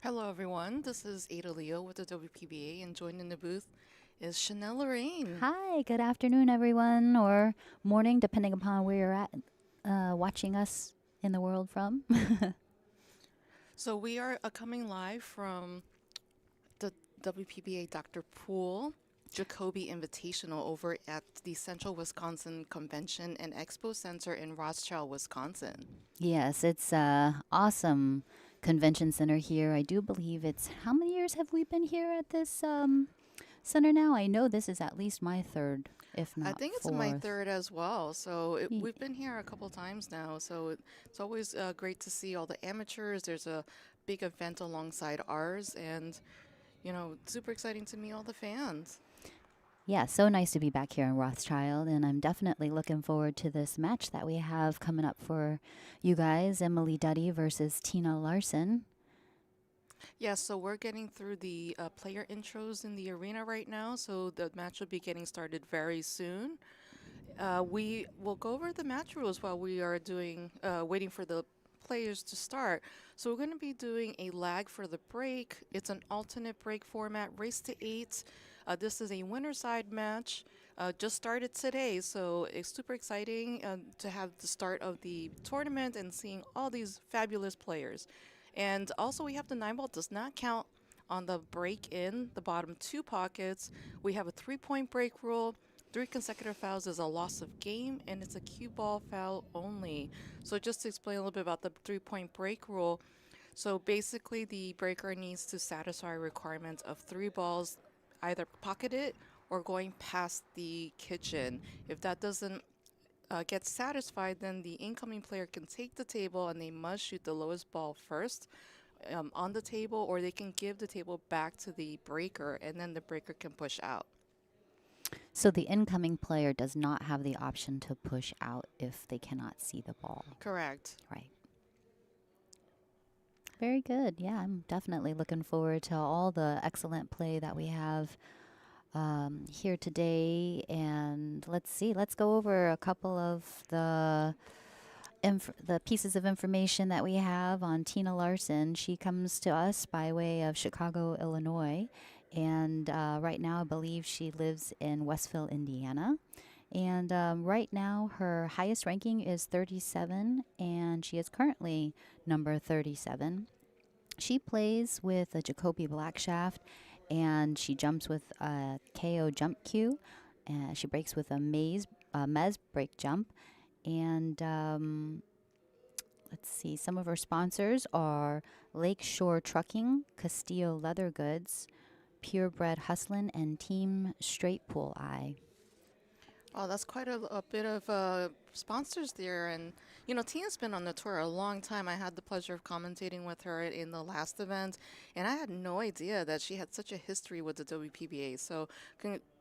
Hello, everyone. This is Ada Leo with the WPBA, and joined in the booth is Chanel Lorraine. Hi, good afternoon, everyone, or morning, depending upon where you're at watching us in the world from. So, we are coming live from the WPBA Dr. Poole Jacoby Invitational over at the Central Wisconsin Convention and Expo Center in Rothschild, Wisconsin. Yes, it's awesome convention center here. I do believe it's how many years have we been here at this center now? I know this is at least my third, if I not think it's my fourth. third as well. So, Ye- we've been here a couple times now. So, it's always great to see all the amateurs. There's a big event alongside ours, and super exciting to meet all the fans. Yeah, so nice to be back here in Rothschild, and I'm definitely looking forward to this match that we have coming up for you guys, Emily Duddy versus Tina Larsen. Yeah, so we're getting through the player intros in the arena right now, so the match will be getting started very soon. We will go over the match rules while we are waiting for the players to start. So we're going to be doing a lag for the break. It's an alternate break format, race to eight. This is a winner side match. Just started today, so it's super exciting to have the start of the tournament and seeing all these fabulous players. And also, we have the nine ball does not count on the break in the bottom two pockets. We have a 3 point break rule. Three consecutive fouls is a loss of game, and it's a cue ball foul only. So, just to explain a little bit about the 3 point break rule. So, basically, the breaker needs to satisfy requirements of three balls, either pocketed or going past the kitchen. If that doesn't get satisfied, then the incoming player can take the table and they must shoot the lowest ball first on the table, or they can give the table back to the breaker and then the breaker can push out. So the incoming player does not have the option to push out if they cannot see the ball. Correct. Right. Very good. Yeah, I'm definitely looking forward to all the excellent play that we have here today. And let's see, let's go over a couple of the pieces of information that we have on Tina Larsen. She comes to us by way of Chicago, Illinois. And right now, I believe she lives in Westville, Indiana. And right now, her highest ranking is 37, and she is currently number 37. She plays with a Jacoby black shaft, and she jumps with a KO jump cue. And she breaks with a Mez break jump. And let's see, some of her sponsors are Lakeshore Trucking, Castillo Leather Goods, Purebred Hustlin', and Team Straight Pool Eye. Oh, that's quite a bit of sponsors there. And, Tina's been on the tour a long time. I had the pleasure of commentating with her in the last event, and I had no idea that she had such a history with the WPBA. So,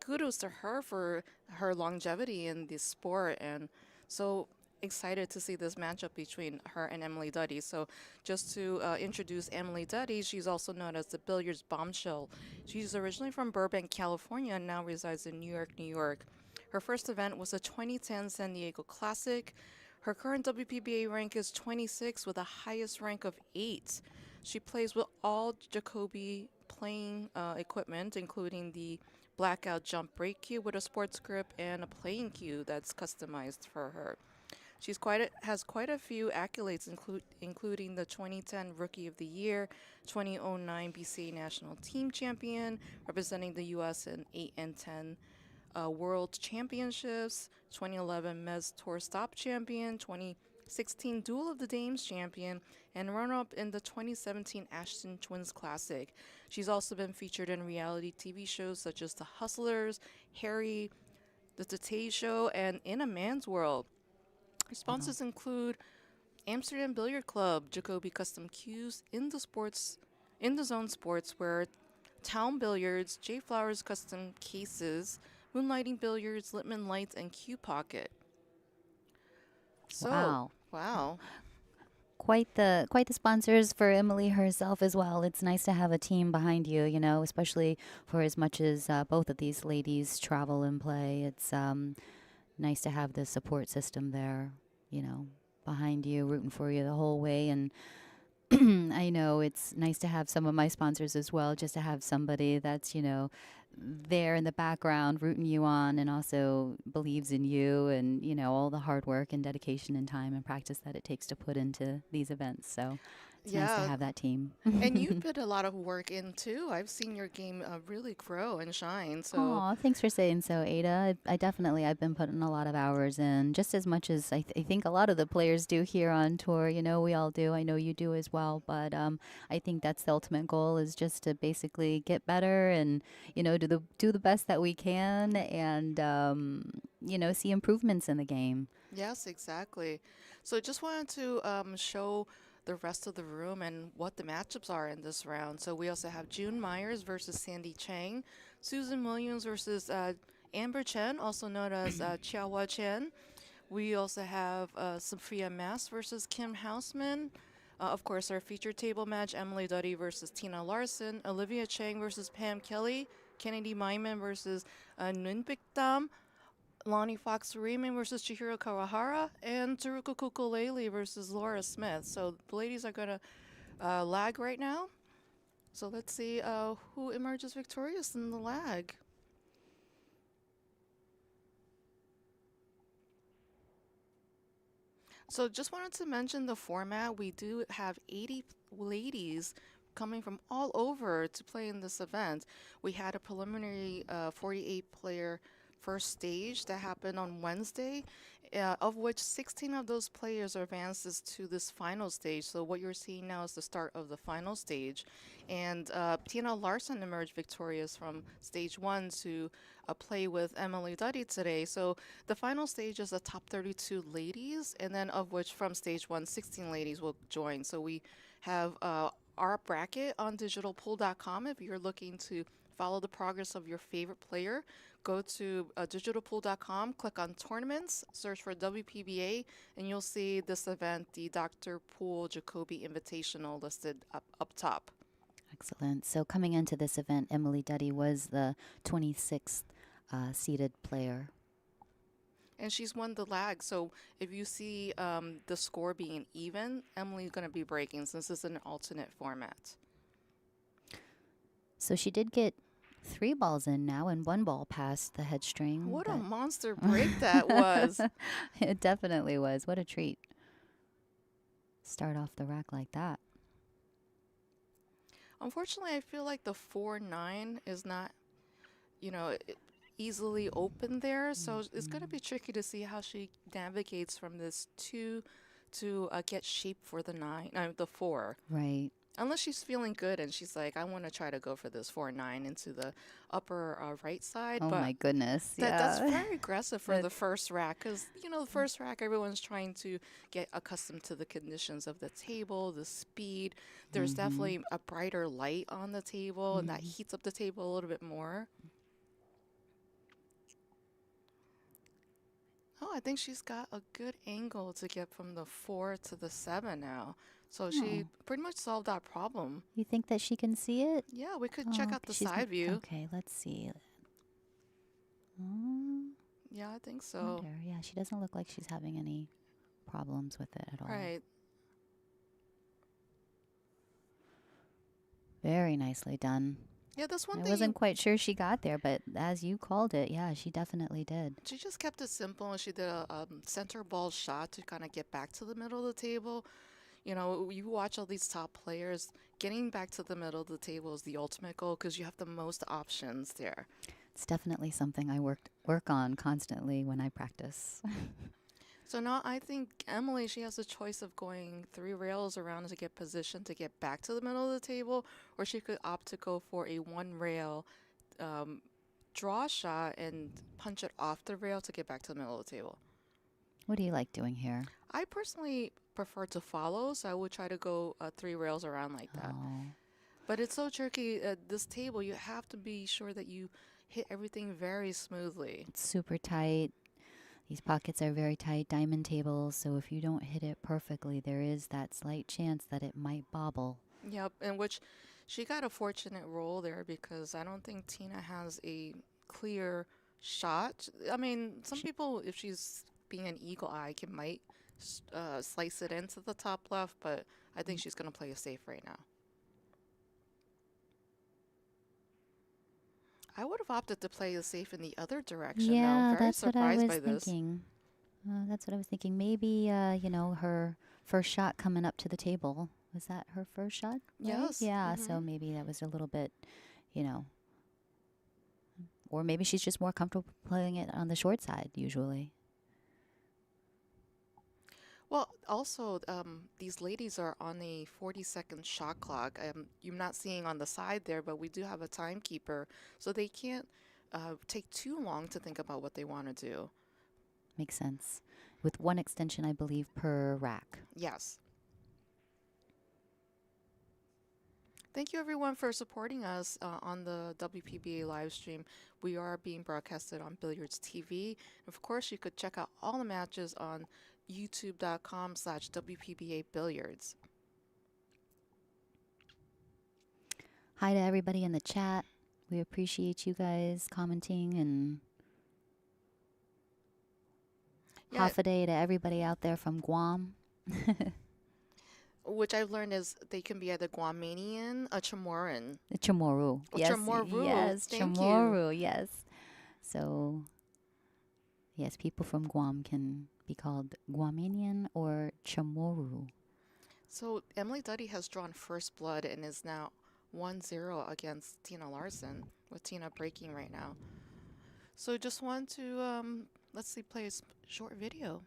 kudos to her for her longevity in the sport. And so excited to see this matchup between her and Emily Duddy. So, just to introduce Emily Duddy, she's also known as the Billiards Bombshell. She's originally from Burbank, California, and now resides in New York, New York. Her first event was the 2010 San Diego Classic. Her current WPBA rank is 26 with a highest rank of 8. She plays with all Jacoby playing equipment, including the blackout jump break cue with a sports grip and a playing cue that's customized for her. Has quite a few accolades, including the 2010 Rookie of the Year, 2009 BCA National Team Champion, representing the U.S. in 8 and 10 World Championships, 2011 Mez Tour Stop Champion, 2016 Duel of the Dames Champion, and runner-up in the 2017 Ashton Twins Classic. She's also been featured in reality TV shows such as The Hustlers, Harry, The Today Show, and In a Man's World. Her Wow. sponsors include Amsterdam Billiard Club, Jacoby Custom Cues, In the Zone Sports, where Town Billiards, J Flowers Custom Cases, Moonlighting Billiards, Littman Lights, and Q Pocket. So, Wow. wow. Quite the sponsors for Emily herself as well. It's nice to have a team behind you, especially for as much as both of these ladies travel and play. It's nice to have the support system there, you know, behind you, rooting for you the whole way. And I know it's nice to have some of my sponsors as well, just to have somebody that's, there in the background rooting you on and also believes in you and, all the hard work and dedication and time and practice that it takes to put into these events. So it's nice to Yeah, have that team. and you've put a lot of work in too. I've seen your game really grow and shine. So, Oh, thanks for saying so, Ada. I definitely I've been putting a lot of hours in, just as much as I think a lot of the players do here on tour. We all do. I know you do as well. But I think that's the ultimate goal is just to basically get better and do the best that we can and see improvements in the game. yes, exactly. So, just wanted to show the rest of the room and what the matchups are in this round. So, we also have June Myers versus Sandy Chang, Susan Williams versus Amber Chen, also known as Chiawa Chen. We also have Sophia Mass versus Kim Houseman. Of course, our feature table match, Emily Duddy versus Tina Larsen, Olivia Chang versus Pam Kelly, Kennedy Myman versus Nguyen Dam, Lonnie Fox Riemann versus Chihiro Kawahara, and Taruka Kukulele versus Laura Smith. So the ladies are going to lag right now. So let's see who emerges victorious in the lag. So just wanted to mention the format. We do have 80 ladies coming from all over to play in this event. We had a preliminary 48 player first stage that happened on Wednesday, of which 16 of those players advances to this final stage. So what you're seeing now is the start of the final stage. And Tina Larson emerged victorious from stage one to play with Emily Duddy today. So the final stage is the top 32 ladies, and then of which from stage one, 16 ladies will join. So we have our bracket on digitalpool.com. If you're looking to follow the progress of your favorite player, go to digitalpool.com, click on tournaments, search for WPBA, and you'll see this event, the Dr. Pool Jacoby Invitational, listed up top. Excellent. So coming into this event, Emily Duddy was the 26th seeded player. And she's won the lag. So if you see the score being even, Emily's going to be breaking since this is an alternate format. So she did get 3 balls in now and 1 ball past the head string. What a monster break that was. It definitely was. What a treat. Start off the rack like that. Unfortunately, I feel like the 4-9 is not, easily open there. So it's going to be tricky to see how she navigates from this 2 to get shape for the 9, the 4. Right. Unless she's feeling good and she's like, I want to try to go for this 4-9 into the upper right side. Oh but my goodness. that's very aggressive for the first rack because, the first rack, everyone's trying to get accustomed to the conditions of the table, the speed. There's definitely a brighter light on the table, and that heats up the table a little bit more. Oh, I think she's got a good angle to get from the 4 to the 7 now. So she pretty much solved that problem. You think that she can see it? Yeah, we could check out the side view. Okay, let's see. Yeah, I think so. Wonder. Yeah, she doesn't look like she's having any problems with it at all. Right. Very nicely done. Yeah, that's one I thing. wasn't quite sure she got there, but as you called it, yeah, she definitely did. She just kept it simple, and she did a center ball shot to kind of get back to the middle of the table. You watch all these top players, getting back to the middle of the table is the ultimate goal because you have the most options there. It's definitely something I work on constantly when I practice. So now I think Emily, she has a choice of going 3 rails around to get positioned to get back to the middle of the table, or she could opt to go for a 1 rail draw shot and punch it off the rail to get back to the middle of the table. What do you like doing here? I personally prefer to follow, so I would try to go 3 rails around like that. Oh. But it's so tricky at this table. You have to be sure that you hit everything very smoothly. It's super tight. These pockets are very tight, diamond tables, so if you don't hit it perfectly, there is that slight chance that it might bobble. Yep, in which she got a fortunate roll there because I don't think Tina has a clear shot. I mean, some people, if she's being an eagle eye, might slice it into the top left, but I think she's going to play it safe right now. I would have opted to play it safe in the other direction. Now, I'm Yeah, very that's what I surprised was by this. thinking. That's what I was thinking. Maybe, her first shot coming up to the table. Was that her first shot, right? Yes. Yeah, so maybe that was a little bit, you know, or maybe she's just more comfortable playing it on the short side usually. Well, also, these ladies are on a 40-second shot clock. You're not seeing on the side there, but we do have a timekeeper, so they can't take too long to think about what they want to do. Makes sense. With one extension, I believe, per rack. Yes. Thank you, everyone, for supporting us on the WPBA live stream. We are being broadcasted on Billiards TV. Of course, you could check out all the matches on youtube.com/WPBA Billiards. Hi to everybody in the chat. We appreciate you guys commenting, and Yeah, half a day to everybody out there from Guam. which I've learned is they can be either Guamanian or Chamorran. Chamorro. Oh, Yes, Chamorro. yes, Thank you. Chamorro, yes. So, yes, people from Guam can be called Guamanian or Chamorro. So Emily Duddy has drawn first blood and is now 1-0 against Tina Larsen, with Tina breaking right now. So just want to, let's see, play a short video.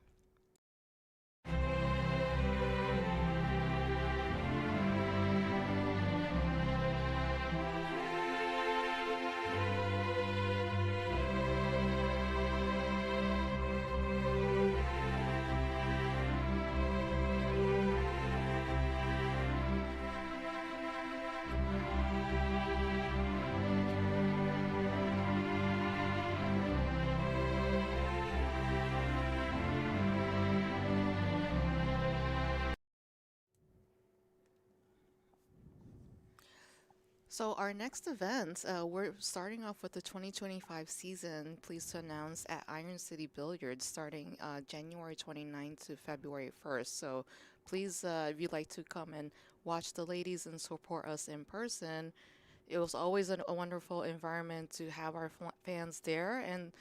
So our next event, we're starting off with the 2025 season. Pleased to announce at Iron City Billiards, starting January 29th to February 1st. So please, if you'd like to come and watch the ladies and support us in person, it was always a wonderful environment to have our fans there, and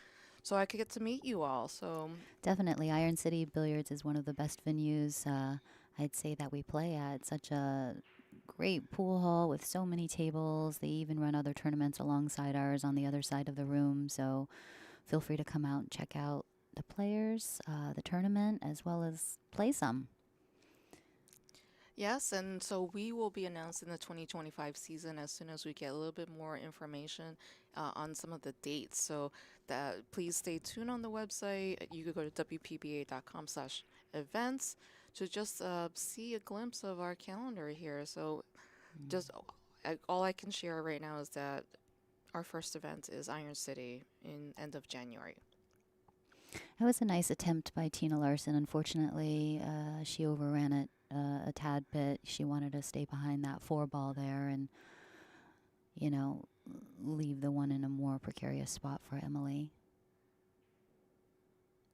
so I could get to meet you all. So Definitely, Iron City Billiards is one of the best venues I'd say that we play at. Such a great pool hall with so many tables. They even run other tournaments alongside ours on the other side of the room. So feel free to come out and check out the players, the tournament, as well as play some. yes, and so we will be announcing the 2025 season as soon as we get a little bit more information on some of the dates. So that please stay tuned on the website. You could go to wpba.com/events to just see a glimpse of our calendar here. So just all I can share right now is that our first event is Iron City in end of January. That was a nice attempt by Tina Larsen. Unfortunately, she overran it a tad bit. She wanted to stay behind that four ball there and, you know, leave the one in a more precarious spot for Emily.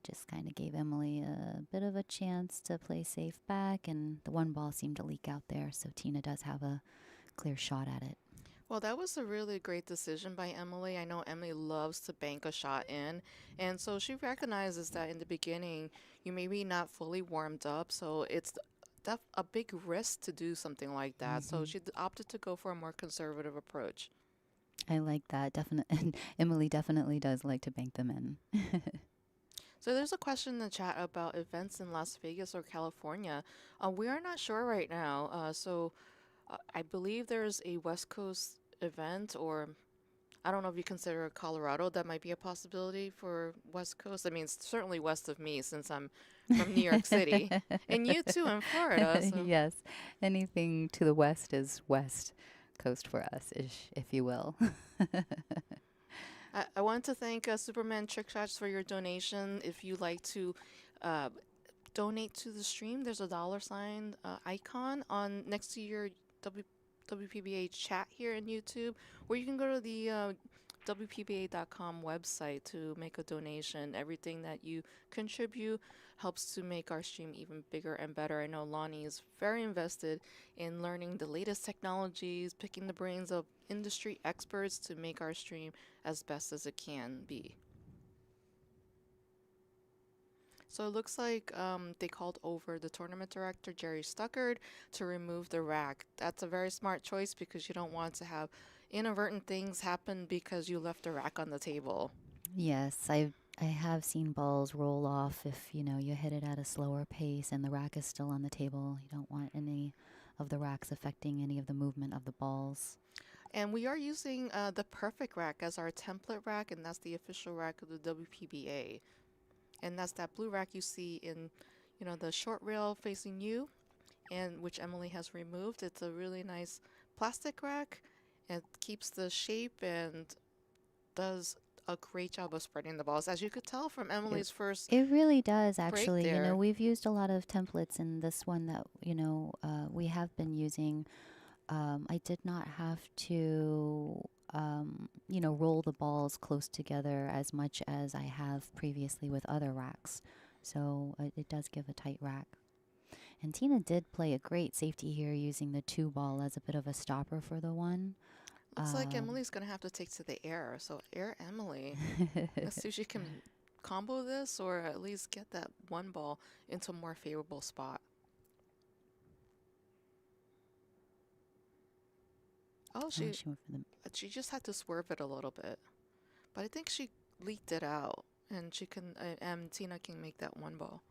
Just kind of gave Emily a bit of a chance to play safe back, and the one ball seemed to leak out there, so Tina does have a clear shot at it. Well, that was a really great decision by Emily. I know Emily loves to bank a shot in, and so she recognizes that in the beginning you may be not fully warmed up, so it's a big risk to do something like that. So she opted to go for a more conservative approach. I like that. Definitely, Emily definitely does like to bank them in. So there's a question in the chat about events in Las Vegas or California. We are not sure right now. I believe there's a West Coast event, or I don't know if you consider Colorado. That might be a possibility for West Coast. I mean, it's certainly west of me since I'm from New York City, and you too in Florida. So Yes, anything to the west is west coast for us, if you will. I want to thank Superman Trick Shots for your donation. If you'd like to uh, donate to the stream, there's a $ icon on next to your WPBA chat here in YouTube, or you can go to the WPBA.com website to make a donation. Everything that you contribute helps to make our stream even bigger and better. I know Lonnie is very invested in learning the latest technologies, picking the brains of industry experts to make our stream as best as it can be. So it looks like they called over the tournament director, Jerry Stuckard, to remove the rack. That's a very smart choice because you don't want to have inadvertent things happen because you left the rack on the table. Yes, I have seen balls roll off if, you hit it at a slower pace and the rack is still on the table. You don't want any of the racks affecting any of the movement of the balls. And we are using the perfect rack as our template rack, and that's the official rack of the WPBA. And that's that blue rack you see in, the short rail facing you, and which Emily has removed. It's a really nice plastic rack. It keeps the shape and does a great job of spreading the balls, as you could tell from It, Emily's first it really does, break actually. there. We've used a lot of templates in this one that, we have been using. I did not have to, roll the balls close together as much as I have previously with other racks. So it does give a tight rack. And Tina did play a great safety here using the 2 ball as a bit of a stopper for the 1. Looks like Emily's going to have to take to the air. So, air Emily. Let's see if she can combo this or at least get that 1 ball into a more favorable spot. Oh, She went for the she just had to swerve it a little bit. But I think she leaked it out, and Tina can make that 1 ball.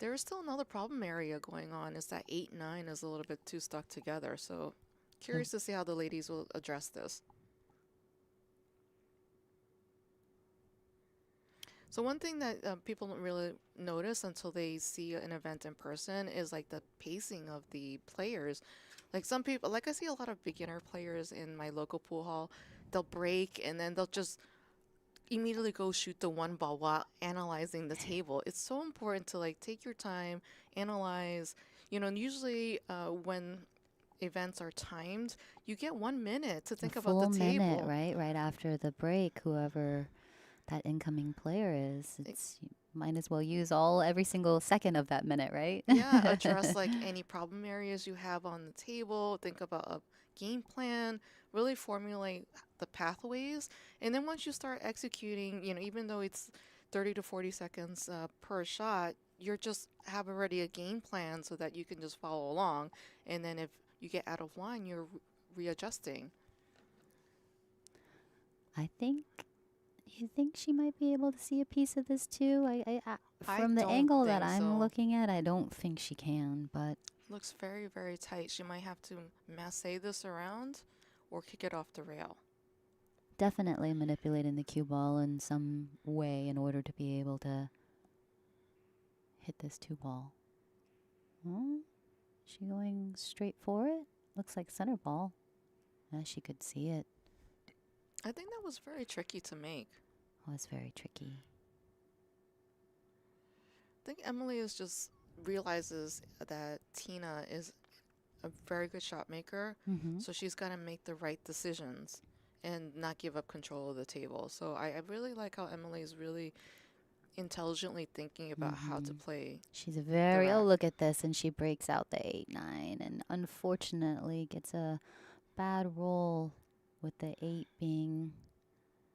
There is still another problem area going on, is that 8-9 is a little bit too stuck together. So curious to see how the ladies will address this. So one thing that people don't really notice until they see an event in person is like the pacing of the players. Like some people, like I see a lot of beginner players in my local pool hall, they'll break and then they'll just immediately go shoot the 1 ball while analyzing the table. It's so important to like take your time, analyze. And usually when events are timed, you get 1 minute to a think about the full minute, table. right? Right after the break, whoever that incoming player is, you might as well use every single second of that minute, right? Yeah, address like any problem areas you have on the table. Think about a game plan, really formulate the pathways. And then once you start executing, even though it's 30 to 40 seconds per shot, you're just have already a game plan so that you can just follow along. And then if you get out of line, you're readjusting. You think she might be able to see a piece of this too? I From the don't angle that think I'm so. looking at, I don't think she can, but Looks very, very tight. She might have to masse this around or kick it off the rail. definitely manipulating the cue ball in some way in order to be able to hit this 2 ball. She going straight for it? Looks like center ball. She could see it. I think that was very tricky to make. Oh, it's very tricky. I think Emily is just realizes that Tina is a very good shot maker, Mm-hmm. so she's got to make the right decisions and not give up control of the table. So I really like how Emily is really intelligently thinking about how to play She's the oh, rack. look at this, and she breaks out the 8-9 and unfortunately gets a bad roll with the 8 being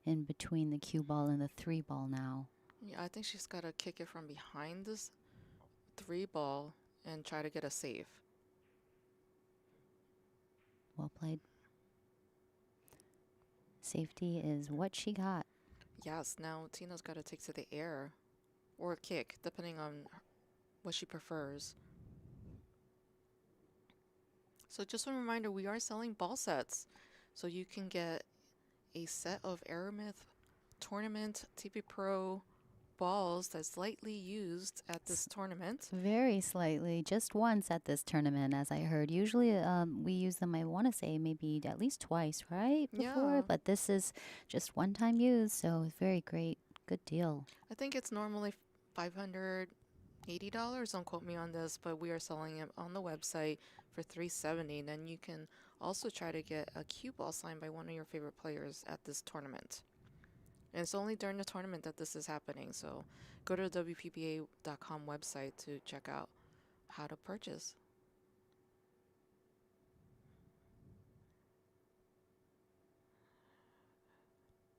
in between the cue ball and the 3 ball now. Yeah, I think she's got to kick it from behind this 3 ball and try to get a save. Well played. Safety is what she got. Yes, now Tina's got to take to the air or a kick, depending on what she prefers. So just a reminder, we are selling ball sets. So you can get a set of Aeromith Tournament TP Pro balls that's lightly used at this tournament. Very slightly, just once at this tournament, as I heard. Usually we use them, I want to say, maybe at least twice, right? Before, Yeah, but this is just one time use, so it's very great. Good deal. I think it's normally $580. Don't quote me on this, but we are selling it on the website for $370. Then you can also try to get a cue ball signed by one of your favorite players at this tournament. And it's only during the tournament that this is happening. So go to the WPBA.com website to check out how to purchase.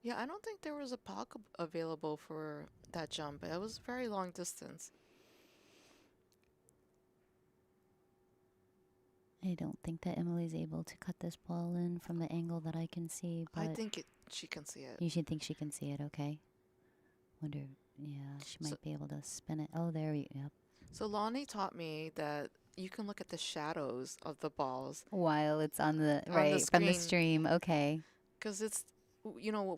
Yeah, I don't think there was a puck available for that jump. It was very long distance. I don't think that Emily's able to cut this ball in from the angle that I can see, I but think she can see it. you should think she can see it, okay? Wonder, yeah, she So, might be able to spin it. Oh, there we, yep. so Lonnie taught me that you can look at the shadows of the balls While it's on the, on the right, from the screen stream, okay. because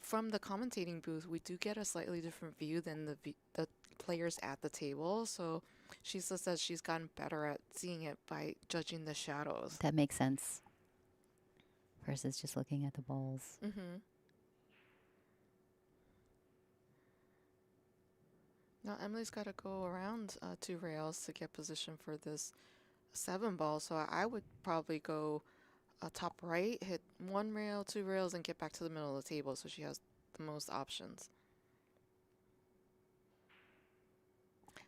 from the commentating booth, we do get a slightly different view than the players at the table. So she says that she's gotten better at seeing it by judging the shadows. That makes sense. Versus just looking at the balls. Now Emily's got to go around 2 rails to get position for this 7 ball. So I would probably go top right, hit 1 rail, 2 rails, and get back to the middle of the table. So she has the most options.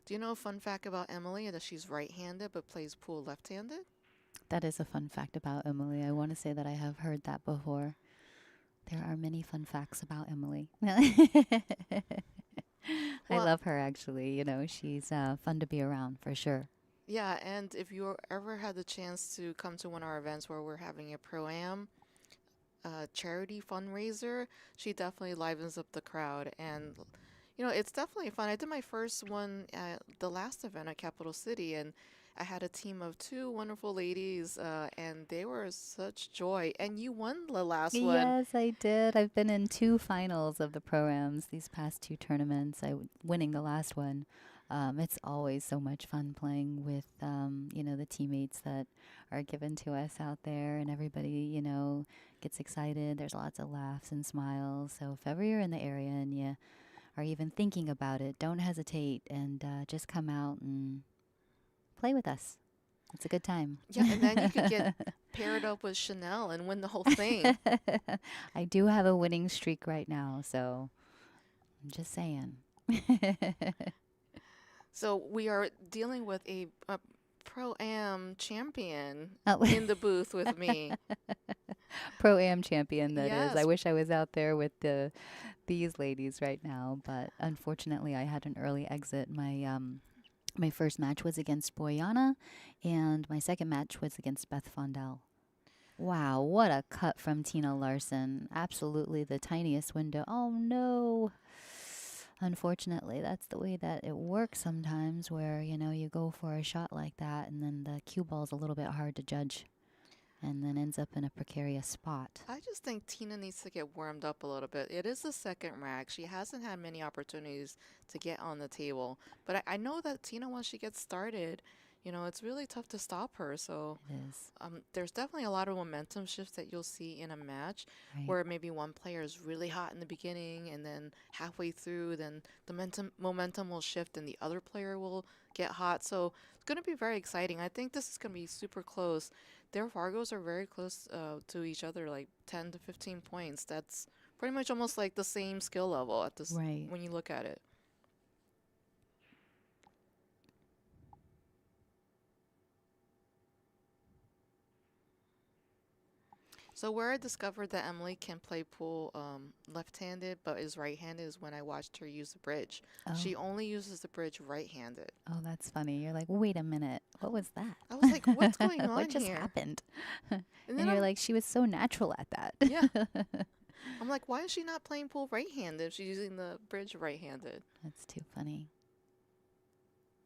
Do you know a fun fact about Emily that she's right-handed but plays pool left-handed? That is a fun fact about Emily. I want to say that I have heard that before. There are many fun facts about Emily. I Well, love her, actually. You know, she's fun to be around for sure. yeah, and if you ever had the chance to come to one of our events where we're having a pro-am charity fundraiser, she definitely livens up the crowd. And, it's definitely fun. I did my first one at the last event at Capital City, and I had a team of 2 wonderful ladies, and they were such joy. And you won the last one. Yes, I did. I've been in 2 finals of the programs these past 2 tournaments. Winning the last one. It's always so much fun playing with, the teammates that are given to us out there, and everybody, gets excited. There's lots of laughs and smiles. So if ever you're in the area and you are even thinking about it, don't hesitate and just come out and play with us. It's a good time. Yeah, and then you could get paired up with Chanel and win the whole thing. I do have a winning streak right now, so I'm just saying. So we are dealing with a pro-am champion Oh. in the booth with me. Pro-am champion, that is. I Yes. wish I was out there with these ladies right now, but unfortunately I had an early exit. My first match was against Boyana, and my second match was against Beth Fondel. Wow, what a cut from Tina Larsen. Absolutely the tiniest window. Oh, no. Unfortunately, that's the way that it works sometimes, where, you go for a shot like that, and then the cue ball's a little bit hard to judge, and then ends up in a precarious spot. I just think Tina needs to get warmed up a little bit. It is the second rack. She hasn't had many opportunities to get on the table. But I know that Tina, once she gets started, it's really tough to stop her. So It is. there's definitely a lot of momentum shifts that you'll see in a match Right. where maybe one player is really hot in the beginning and then halfway through, then the momentum will shift and the other player will get hot. So it's going to be very exciting. I think this is going to be super close. Their Fargos are very close to each other, like 10 to 15 points. That's pretty much almost like the same skill level at this Right. when you look at it. So where I discovered that Emily can play pool left-handed but is right-handed is when I watched her use the bridge. Oh. She only uses the bridge right-handed. Oh, that's funny. You're like, wait a minute. What was that? I was like, what's going on What just here? happened? And And then you're like, she was so natural at that. yeah. I'm like, why is she not playing pool right-handed if she's using the bridge right-handed? That's too funny.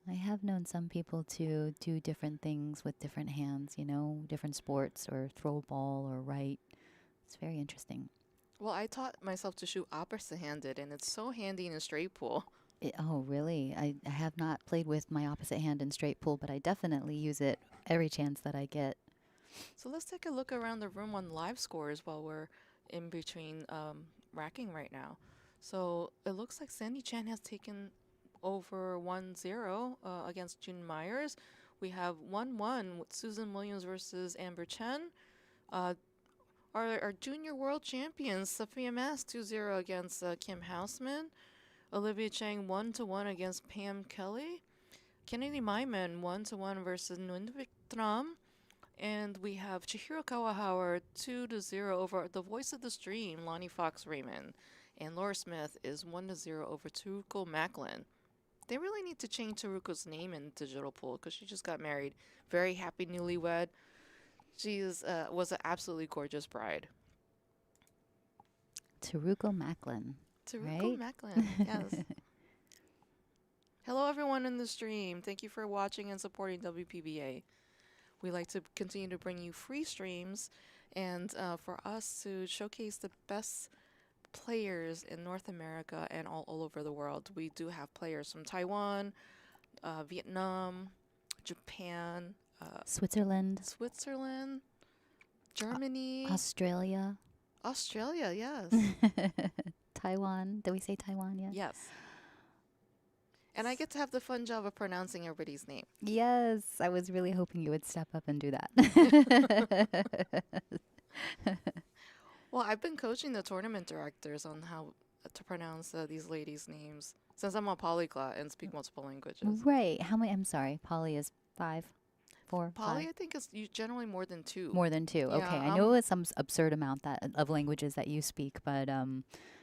I have known some people to do different things with different hands, different sports, or throw a ball or write. It's very interesting. Well, I taught myself to shoot opposite-handed, and it's so handy in a straight pool. Oh, really? I have not played with my opposite hand in straight pool, but I definitely use it every chance that I get. So let's take a look around the room on live scores while we're in between racking right now. So it looks like Sandy Chan has taken over 1-0 against June Myers. We have 1-1 with Susan Williams versus Amber Chen. Uh, our junior world champions, Sophia Mass 2-0 against Kim Houseman. Olivia Chang 1-1 against Pam Kelly. Kennedy Myman 1-1 versus Nguyen Tram. And we have Chihiro Kawahara 2-0 over the voice of the stream, Lonnie Fox Raymond. And Laura Smith is 1-0 over Taruko Macklin. They really need to change Taruko's name in Digital Pool because she just got married. Very happy newlywed. She was an absolutely gorgeous bride. Taruko Macklin, Taruko right? Macklin, yes. Hello, everyone in the stream. Thank you for watching and supporting WPBA. We like to continue to bring you free streams and for us to showcase the best players in North America and all over the world. We do have players from Taiwan, Vietnam, Japan, Switzerland, Switzerland, Germany, Australia, Australia, yes. Taiwan. Did we say Taiwan yet? Yes. And I get to have the fun job of pronouncing everybody's name. Yes, I was really hoping you would step up and do that. Well, I've been coaching the tournament directors on how to pronounce these ladies' names since I'm a polyglot and speak multiple languages. Right. How many? I'm sorry. Poly is 5, 4, Poly, 5. I think, is generally more than 2. More than 2. Yeah, Okay. I know it's some absurd amount of languages that you speak, but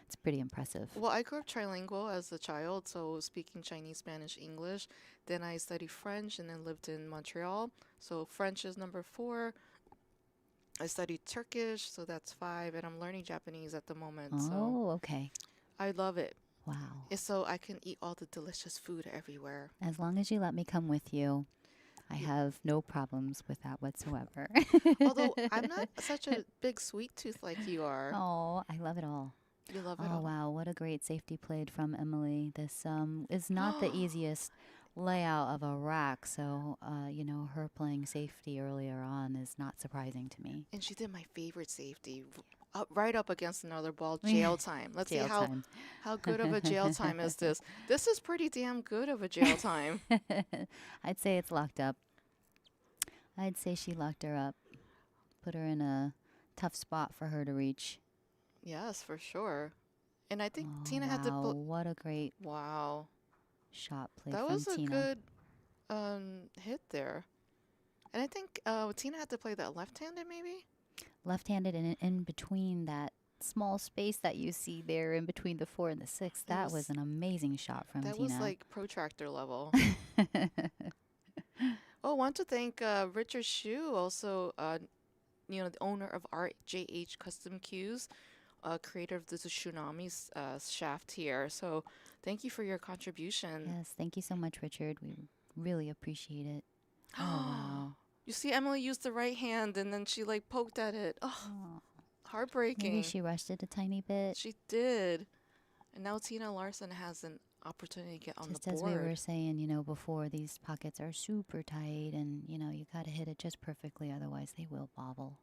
it's pretty impressive. Well, I grew up trilingual as a child, so speaking Chinese, Spanish, English. Then I studied French and then lived in Montreal. So French is number 4. I studied Turkish, so that's 5, and I'm learning Japanese at the moment. So Oh, okay. I love it. Wow. It's so I can eat all the delicious food everywhere. As long as you let me come with you, I have no problems with that whatsoever. Although I'm not such a big sweet tooth like you are. Oh, I love it all. You love it Oh, all. wow. What a great safety played from Emily. This is not the easiest layout of a rack. So, her playing safety earlier on is not surprising to me. And she did my favorite safety, right up against another ball, jail time. Let's Jail see how good of a jail time is this. This is pretty damn good of a jail time. I'd say it's locked up. I'd say she locked her up, put her in a tough spot for her to reach. Yes, for sure. And I think Oh, Tina had to wow, what a great Wow. shot played That from was a Tina. good hit there. And I think Tina had to play that left-handed maybe? Left-handed and in between that small space that you see there in between the 4 and the 6. That was an amazing shot from That Tina. was like protractor level. Oh, want to thank Richard Shu, also the owner of RJH Custom Cues, creator of the Tsunami shaft here. So thank you for your contribution. Yes, thank you so much, Richard. We really appreciate it. Oh, wow. You see, Emily used the right hand and then she like poked at it. Oh, heartbreaking. Maybe she rushed it a tiny bit. She did. And now Tina Larsen has an opportunity to get on Just the board. as we were saying, before, these pockets are super tight and, you got to hit it just perfectly. Otherwise, they will bobble.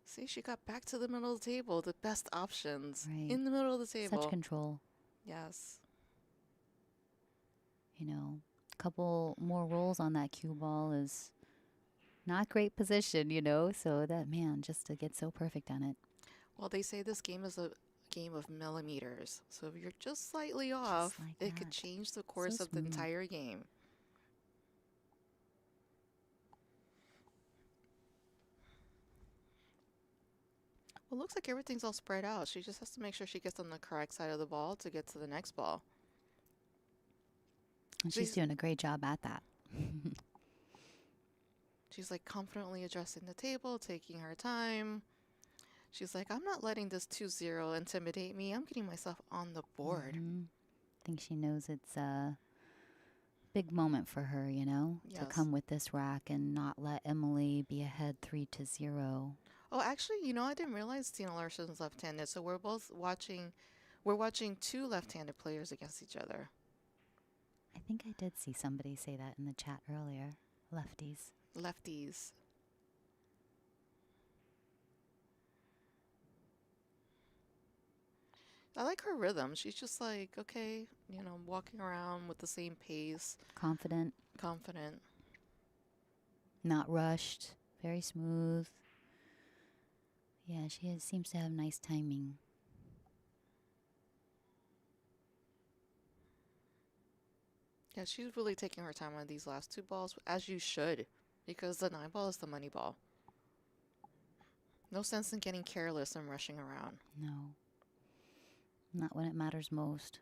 See, she got back to the middle of the table. The best options. Right. In the middle of the table. Such control. Yes. A couple more rolls on that cue ball is not great position, So that, man, just to get so perfect on it. Well, they say this game is a game of millimeters. So if you're just slightly off, like it could that. change the course So of the smooth. entire game. Well, looks like everything's all spread out. She just has to make sure she gets on the correct side of the ball to get to the next ball. And she's doing a great job at that. She's like confidently adjusting the table, taking her time. She's like, I'm not letting this 2-0 intimidate me. I'm getting myself on the board. I think she knows it's a big moment for her, to Yes. come with this rack and not let Emily be ahead 3-0. Oh, actually, I didn't realize Tina Larsen's left-handed. So we're watching 2 left-handed players against each other. I think I did see somebody say that in the chat earlier. Lefties. Lefties. I like her rhythm. She's just like, okay, walking around with the same pace. Confident. Confident. Not rushed. Very smooth. Yeah, seems to have nice timing. Yeah, she's really taking her time on these last two balls, as you should, because the 9 ball is the money ball. No sense in getting careless and rushing around. No. Not when it matters most.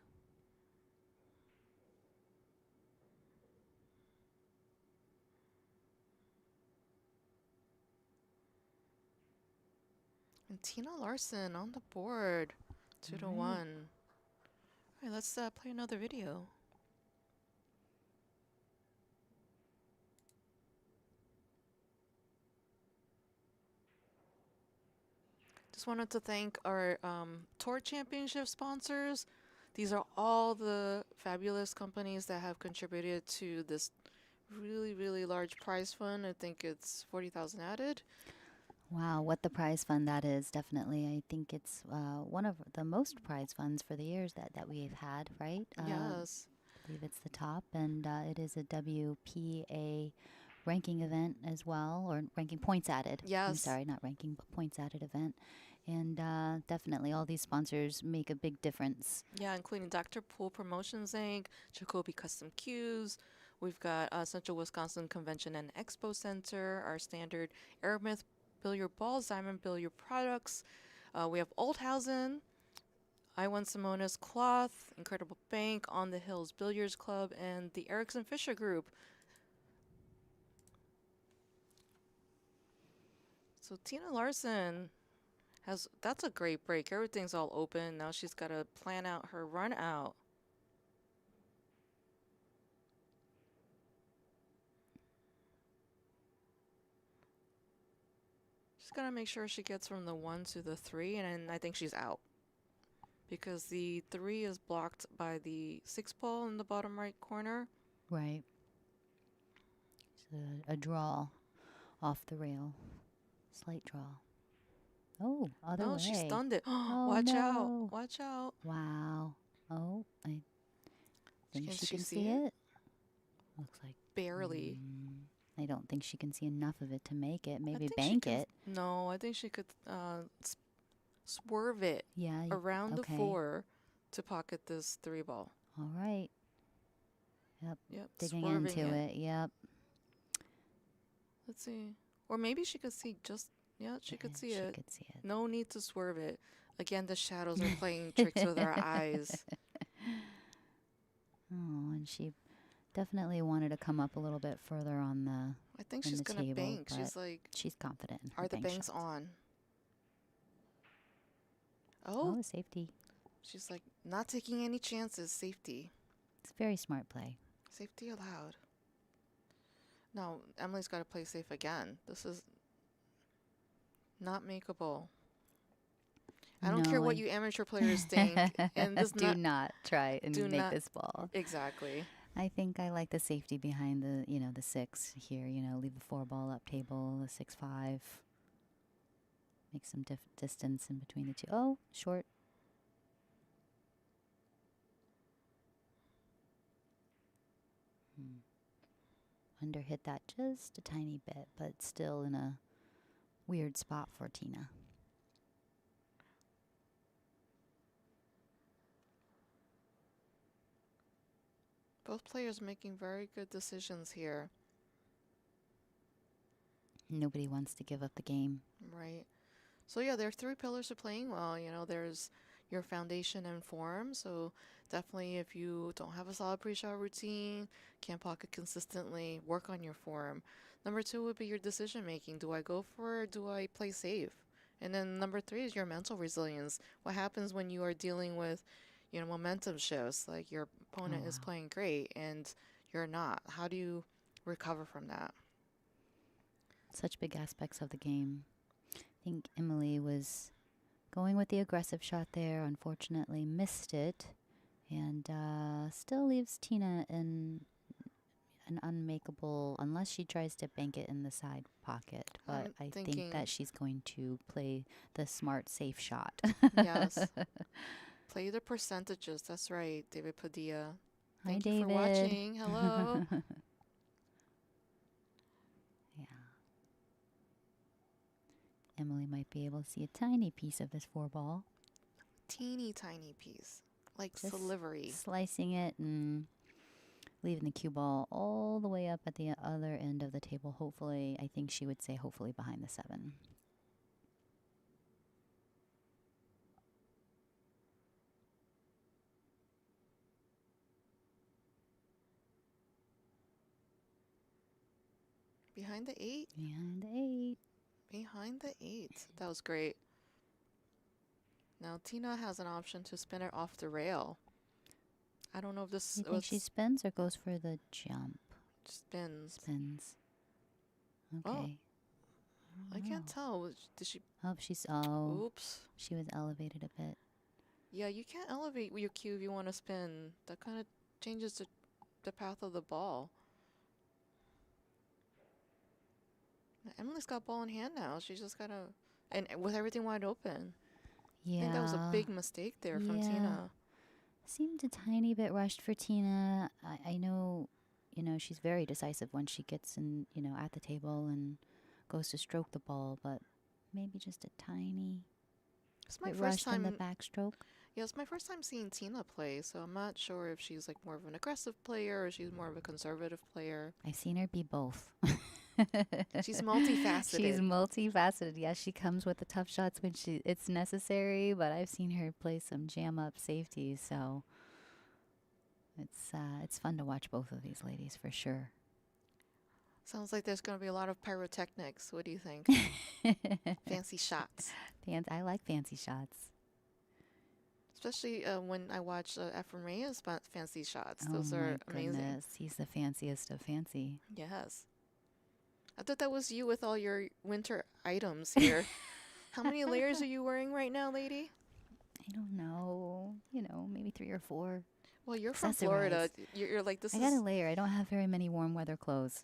And Tina Larsen on the board, 2-1. All right, let's play another video. Just wanted to thank our Tour Championship sponsors. These are all the fabulous companies that have contributed to this really, really large prize fund. I think it's 40,000 added. Wow, what the prize fund that is, definitely. I think it's one of the most prize funds for the years that we've had, right? Yes. I believe it's the top, and it is a WPA ranking event as well, or ranking points added. I'm Yes. sorry, not ranking, but points added event. And definitely all these sponsors make a big difference. Yeah, including Dr. Pool Promotions Inc., Jacoby Custom Cues. We've got Central Wisconsin Convention and Expo Center, our standard Aeromith billiard balls, Diamond Billiard products. We have Oldhausen, I1 Simonis Cloth, Incredible Bank, On the Hills Billiards Club, and the Erickson Fisher Group. So Tina Larsen that's a great break. Everything's all open. Now she's got to plan out her run out. She's got to make sure she gets from the 1 to the 3, and I think she's out. Because the 3 is blocked by the 6 ball in the bottom right corner. Right. It's a draw off the rail. Slight draw. Oh, other way. She stunned it. Oh, Watch no. out. Watch out. Wow. Oh, I think she can see it? it. Looks like barely. I don't think she can see enough of it to make it. Maybe bank it. No, I think she could swerve it around the 4 to pocket this 3 ball. All right. Yep. Digging into it. Yep. Let's see. Or maybe she could see just, she could see it. She could see it. No need to swerve it. Again, the shadows are playing tricks with our eyes. Oh, and she definitely wanted to come up a little bit further on the I think she's going to bank. She's confident in her Are the banks shots. on? Oh, safety. She's like, not taking any chances. Safety. It's very smart play. Safety allowed. Now, Emily's got to play safe again. This is not makeable. I don't care what you amateur players think. And this do not try and make this ball. Exactly. I think I like the safety behind the 6 here. Leave the 4 ball up table, the 6-5. Make some distance in between the two. Oh, short. Under hit that just a tiny bit, but still in a weird spot for Tina. Both players making very good decisions here. Nobody wants to give up the game. Right. So, yeah, there are 3 pillars to playing well. There's your foundation and form. So, definitely if you don't have a solid pre-shot routine, can't pocket consistently, work on your form. Number 2 would be your decision making. Do I go for it or do I play safe? And then number 3 is your mental resilience. What happens when you are dealing with, momentum shifts? Like your opponent is playing great and you're not. How do you recover from that? Such big aspects of the game. I think Emily was going with the aggressive shot there. Unfortunately, missed it. And still leaves Tina in an unmakeable, unless she tries to bank it in the side pocket. But I think that she's going to play the smart, safe shot. Yes. Play the percentages. That's right, David Padilla. Thank you David. for watching. Hello. Yeah. Emily might be able to see a tiny piece of this four ball. Teeny tiny piece, like Just slivery. slicing it and leaving the cue ball all the way up at the other end of the table. Hopefully, I think she would say hopefully behind the 7. Behind the 8. Behind the 8. Behind the 8. That was great. Now Tina has an option to spin it off the rail. I don't know if this You think she was spins or goes for the jump? spins. Spins. Oh, Okay. I can't tell. Did she? Oh, Oops. she was elevated a bit. Yeah, you can't elevate your cue if you want to spin. That kind of changes the path of the ball. Emily's got ball in hand now. She's just gotta, and with everything wide open. Yeah. I think that was a big mistake there from Tina. Seemed a tiny bit rushed for Tina. I know, she's very decisive when she gets in, at the table and goes to stroke the ball, but maybe just a tiny It's my bit first rushed in the time. backstroke. Yeah, it's my first time seeing Tina play, so I'm not sure if she's like more of an aggressive player or she's more of a conservative player. I've seen her be both. She's multifaceted. She's multifaceted. Yes, she comes with the tough shots when it's necessary, but I've seen her play some jam up safeties, so it's fun to watch both of these ladies for sure. Sounds like there's going to be a lot of pyrotechnics. What do you think? Fancy shots. I like fancy shots. Especially when I watch Efremaya's fancy shots. Oh Those my are amazing. goodness, he's the fanciest of fancy. Yes. I thought that was you with all your winter items here. How many layers are you wearing right now, lady? I don't know. Maybe 3 or 4. Well, you're from Florida. You're like, I got a layer. I don't have very many warm weather clothes.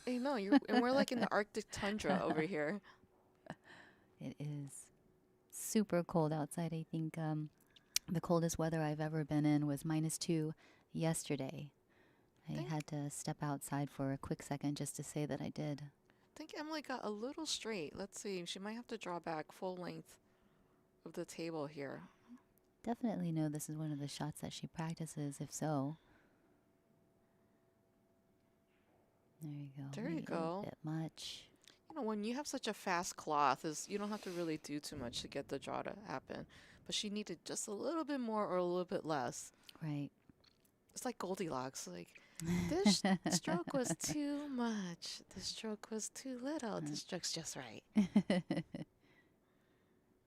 I know, and we're like in the Arctic tundra over here. It is super cold outside. I think the coldest weather I've ever been in was -2 yesterday. I had to step outside for a quick second just to say that I did. I think Emily got a little straight. Let's see. She might have to draw back full length of the table here. Definitely know this is one of the shots that she practices, if so. There you go. There you go. A bit much. When you have such a fast cloth, you don't have to really do too much to get the draw to happen. But she needed just a little bit more or a little bit less. Right. It's like Goldilocks. Like, this stroke was too much. This stroke was too little. This stroke's just right.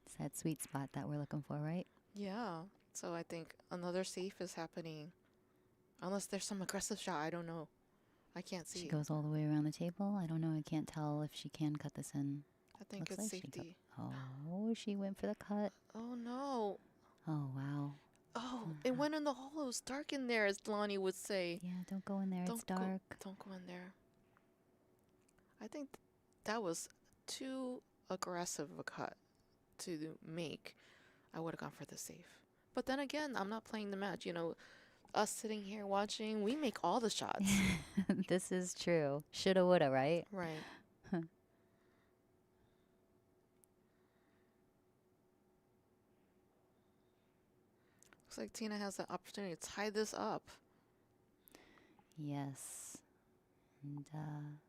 It's that sweet spot that we're looking for, right? Yeah. So I think another safe is happening. Unless there's some aggressive shot. I don't know. I can't see. She goes all the way around the table. I don't know. I can't tell if she can cut this in. I think Looks it's like safety. She went for the cut. Oh, no. Oh, wow. Oh, it went in the hole. It's dark in there, as Lonnie would say. Yeah, don't go in there. It's dark. Don't go in there. I think that was too aggressive of a cut to make. I would have gone for the safe. But then again, I'm not playing the match. Us sitting here watching, we make all the shots. This is true. Shoulda, woulda, right? Right. Looks like Tina has the opportunity to tie this up. Yes. And I'd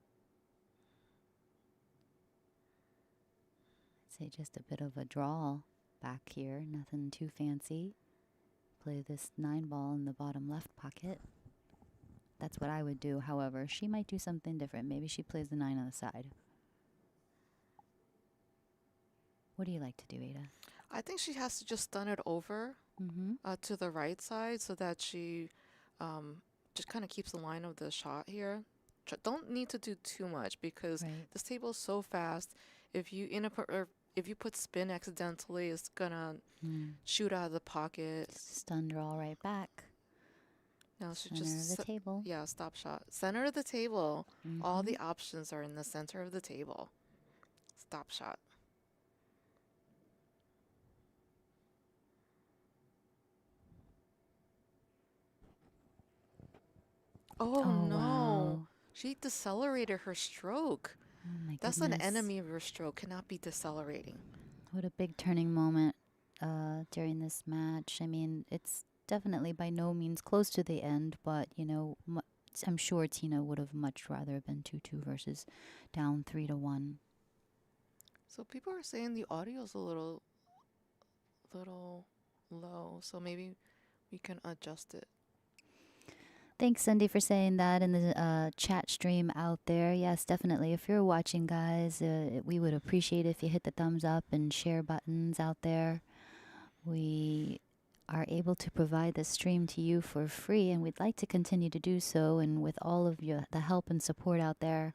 say just a bit of a draw back here. Nothing too fancy. Play this 9 ball in the bottom left pocket. That's what I would do. However, she might do something different. Maybe she plays the 9 on the side. What do you like to do, Ada? I think she has to just stun it over to the right side so that she just kind of keeps the line of the shot here. Don't need to do too much because this table is so fast. If you put spin accidentally, it's gonna shoot out of the pocket. Stun draw right back. No, she Center of the table. Yeah, stop shot. Center of the table. All the options are in the center of the table. Stop shot. Oh, no. Wow. She decelerated her stroke. Oh my That's an goodness. enemy of your stroke, cannot be decelerating. What a big turning moment during this match. I mean, it's definitely by no means close to the end, but, I'm sure Tina would have much rather been 2-2 versus down 3-1. So people are saying the audio's a little low, so maybe we can adjust it. Thanks, Cindy, for saying that in the chat stream out there. Yes, definitely. If you're watching, guys, we would appreciate if you hit the thumbs up and share buttons out there. We are able to provide this stream to you for free, and we'd like to continue to do so. And with all of the help and support out there,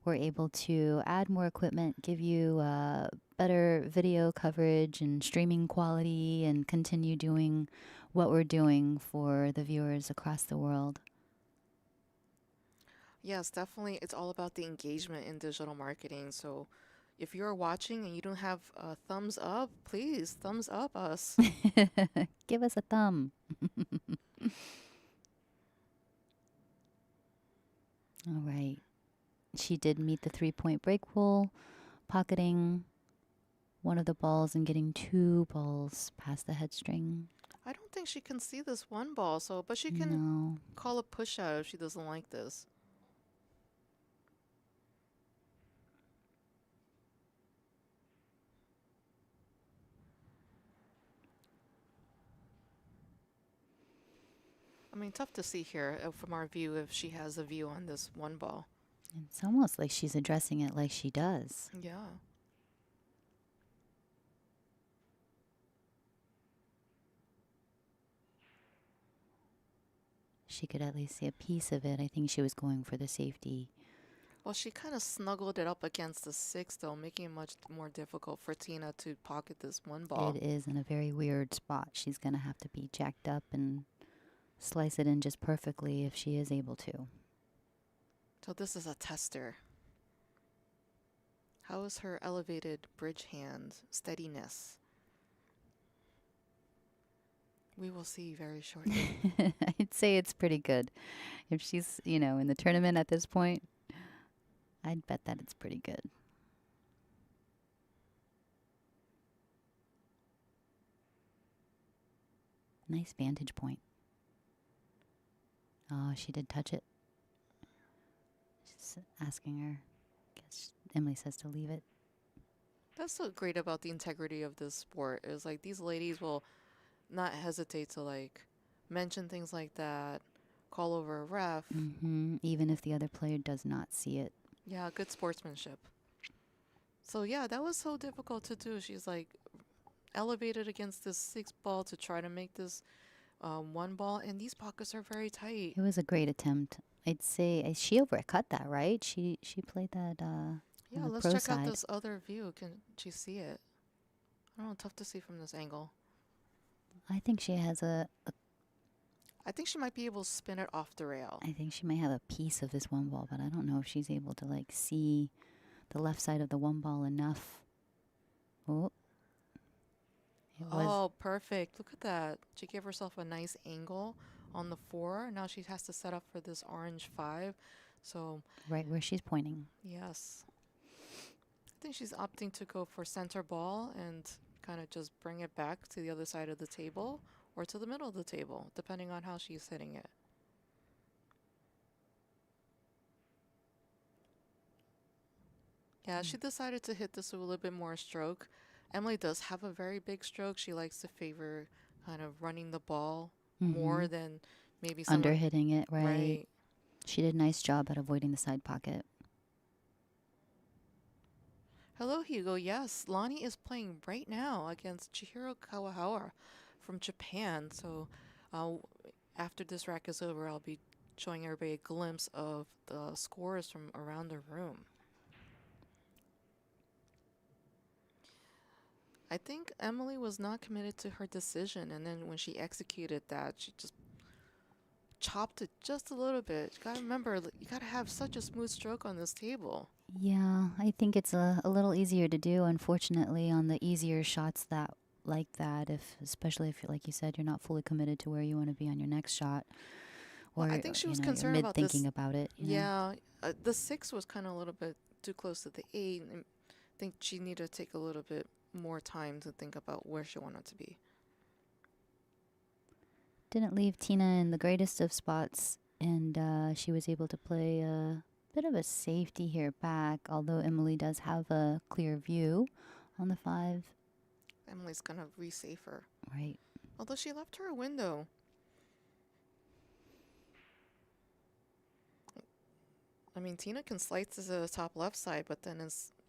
we're able to add more equipment, give you better video coverage and streaming quality, and continue doing what we're doing for the viewers across the world. Yes, definitely. It's all about the engagement in digital marketing. So if you're watching and you don't have a thumbs up, please thumbs up us. Give us a thumb. All right. She did meet the 3-point break rule, pocketing one of the balls and getting 2 balls past the head string. I don't think she can see this one ball, so but she can No. call a push out if she doesn't like this. I mean, tough to see here from our view if she has a view on this one ball. It's almost like she's addressing it like she does. Yeah. She could at least see a piece of it. I think she was going for the safety. Well, she kind of snuggled it up against the six, though, making it much more difficult for Tina to pocket this one ball. It is in a very weird spot. She's going to have to be jacked up and slice it in just perfectly if she is able to. So this is a tester. How is her elevated bridge hand steadiness? We will see very shortly. I'd say it's pretty good. If she's, in the tournament at this point, I'd bet that it's pretty good. Nice vantage point. Oh, she did touch it. She's asking her. Guess Emily says to leave it. That's so great about the integrity of this sport is like these ladies will not hesitate to like mention things like that, call over a ref. Even if the other player does not see it. Yeah, good sportsmanship. So yeah, that was so difficult to do. She's like elevated against this six ball to try to make this one ball, and these pockets are very tight. It was a great attempt. I'd say she overcut that, right? She played that Yeah, on the let's pro check out side. this other view. Can she see it? I don't know, tough to see from this angle. I think she has I think she might be able to spin it off the rail. I think she may have a piece of this one ball, but I don't know if she's able to like see the left side of the one ball enough. Oh. Oh, perfect. Look at that. She gave herself a nice angle on the 4. Now she has to set up for this orange 5. So, right where she's pointing. yes. I think she's opting to go for center ball and kind of just bring it back to the other side of the table or to the middle of the table, depending on how she's hitting it. Yeah, she decided to hit this with a little bit more stroke. Emily does have a very big stroke. She likes to favor kind of running the ball more than maybe some under hitting it, right? right. She did a nice job at avoiding the side pocket. Hello, Hugo. Yes, Lonnie is playing right now against Chihiro Kawahara from Japan. So uh, after this rack is over, I'll be showing everybody a glimpse of the scores from around the room. I think Emily was not committed to her decision, and then when she executed that, she just chopped it just a little bit. You gotta remember, you gotta have such a smooth stroke on this table. Yeah, I think it's a little easier to do, unfortunately, on the easier shots that like that, if especially if, like you said, you're not fully committed to where you want to be on your next shot, Well, or I think she was you're concerned mid about this. thinking about it. Yeah, the 6 was kind of a little bit too close to the 8. And I think she needed to take a little bit more time to think about where she wanted to be. Didn't leave Tina in the greatest of spots, and she was able to play a bit of a safety here back, although Emily does have a clear view on the 5. Emily's going to resave her. Right. Although she left her a window. I mean, Tina can slice to the top left side, but then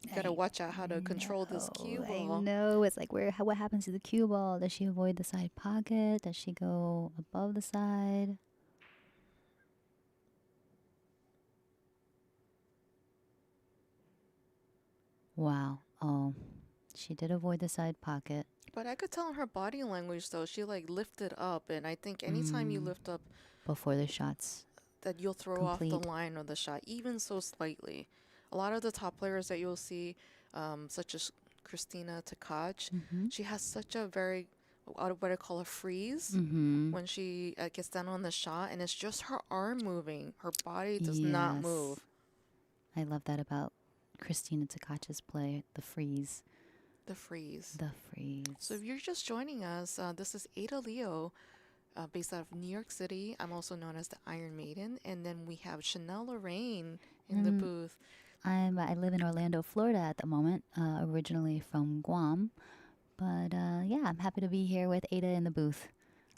you got to watch out how to control this cue I ball. know. It's like, what happens to the cue ball? Does she avoid the side pocket? Does she go above the side? Wow. Oh, she did avoid the side pocket. But I could tell in her body language, though, she like lifted up. And I think anytime you lift up, before the shots, that you'll throw complete. off the line of the shot, even so slightly. A lot of the top players that you'll see, such as Christina Tkach, she has such a very, what I call a freeze when she gets down on the shot, and it's just her arm moving. Her body does not move. I love that about Christina Tkach's play, the freeze. The freeze. The freeze. So if you're just joining us, this is Ada Leo, based out of New York City. I'm also known as the Iron Maiden. And then we have Chanel Lorraine in the booth. I live in Orlando, Florida at the moment, originally from Guam. But yeah, I'm happy to be here with Ada in the booth.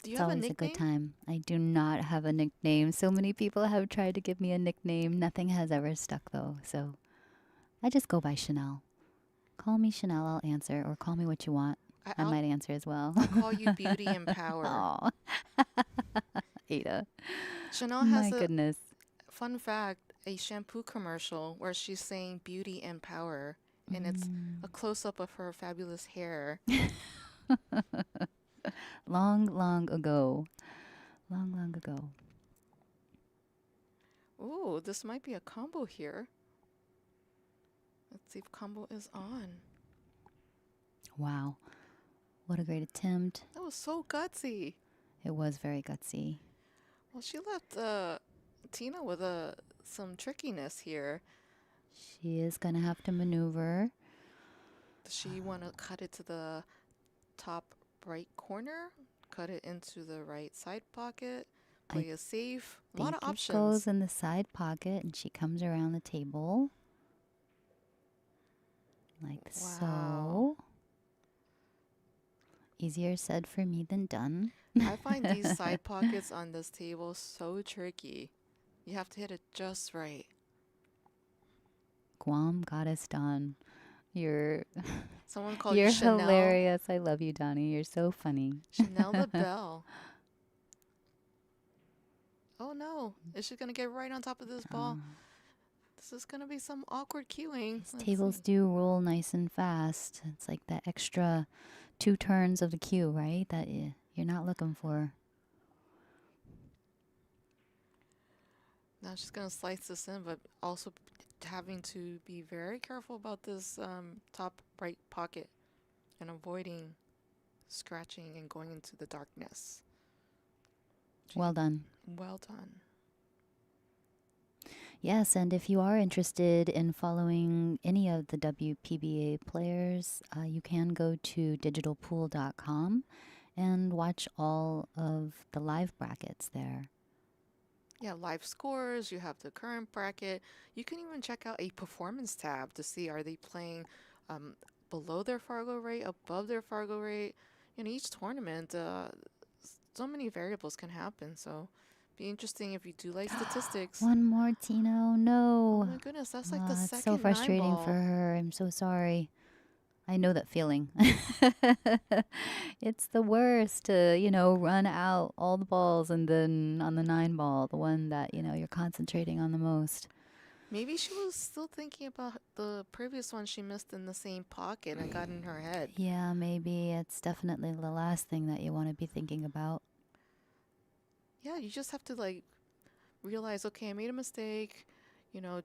Do you It's have a always a nickname? good time. I do not have a nickname. So many people have tried to give me a nickname. Nothing has ever stuck, though. So I just go by Chanel. Call me Chanel, I'll answer. Or call me what you want. I might answer as well. I'll call you Beauty and Power. Aw. Ada. Chanel has My goodness. fun fact, a shampoo commercial where she's saying beauty and power. And it's a close-up of her fabulous hair. Long, long ago. Long, long ago. Ooh, this might be a combo here. Let's see if combo is on. Wow. What a great attempt. That was so gutsy. It was very gutsy. Well, she left Tina with some trickiness here. She is going to have to maneuver. Does she want to cut it to the top right corner? Cut it into the right side pocket? Play a safe? A lot of options. It goes in the side pocket and she comes around the table. Like so. Easier said for me than done. I find these side pockets on this table so tricky. You have to hit it just right. Guam got us done. Someone called you Chanel. You're hilarious. I love you, Donnie. You're so funny. Chanel the Belle. Oh no. Is she going to get right on top of this ball? This is going to be some awkward cueing. Tables do roll nice and fast. It's like that extra 2 turns of the cue, right? That you're not looking for. Now she's going to slice this in, but also having to be very careful about this top right pocket and avoiding scratching and going into the darkness. Well done. Well done. Yes, and if you are interested in following any of the WPBA players, you can go to digitalpool.com and watch all of the live brackets there. Yeah, live scores, you have the current bracket. You can even check out a performance tab to see, are they playing below their Fargo rate, above their Fargo rate. In each tournament, so many variables can happen. So be interesting if you do like statistics. One more, Tino. No. Oh my goodness, that's like the It's second so frustrating 9 ball. for her. I'm so sorry. I know that feeling. It's the worst to, run out all the balls and then on the 9 ball, the one that, you're concentrating on the most. Maybe she was still thinking about the previous one she missed in the same pocket and got in her head. Yeah, maybe it's definitely the last thing that you want to be thinking about. Yeah, you just have to realize, okay, I made a mistake.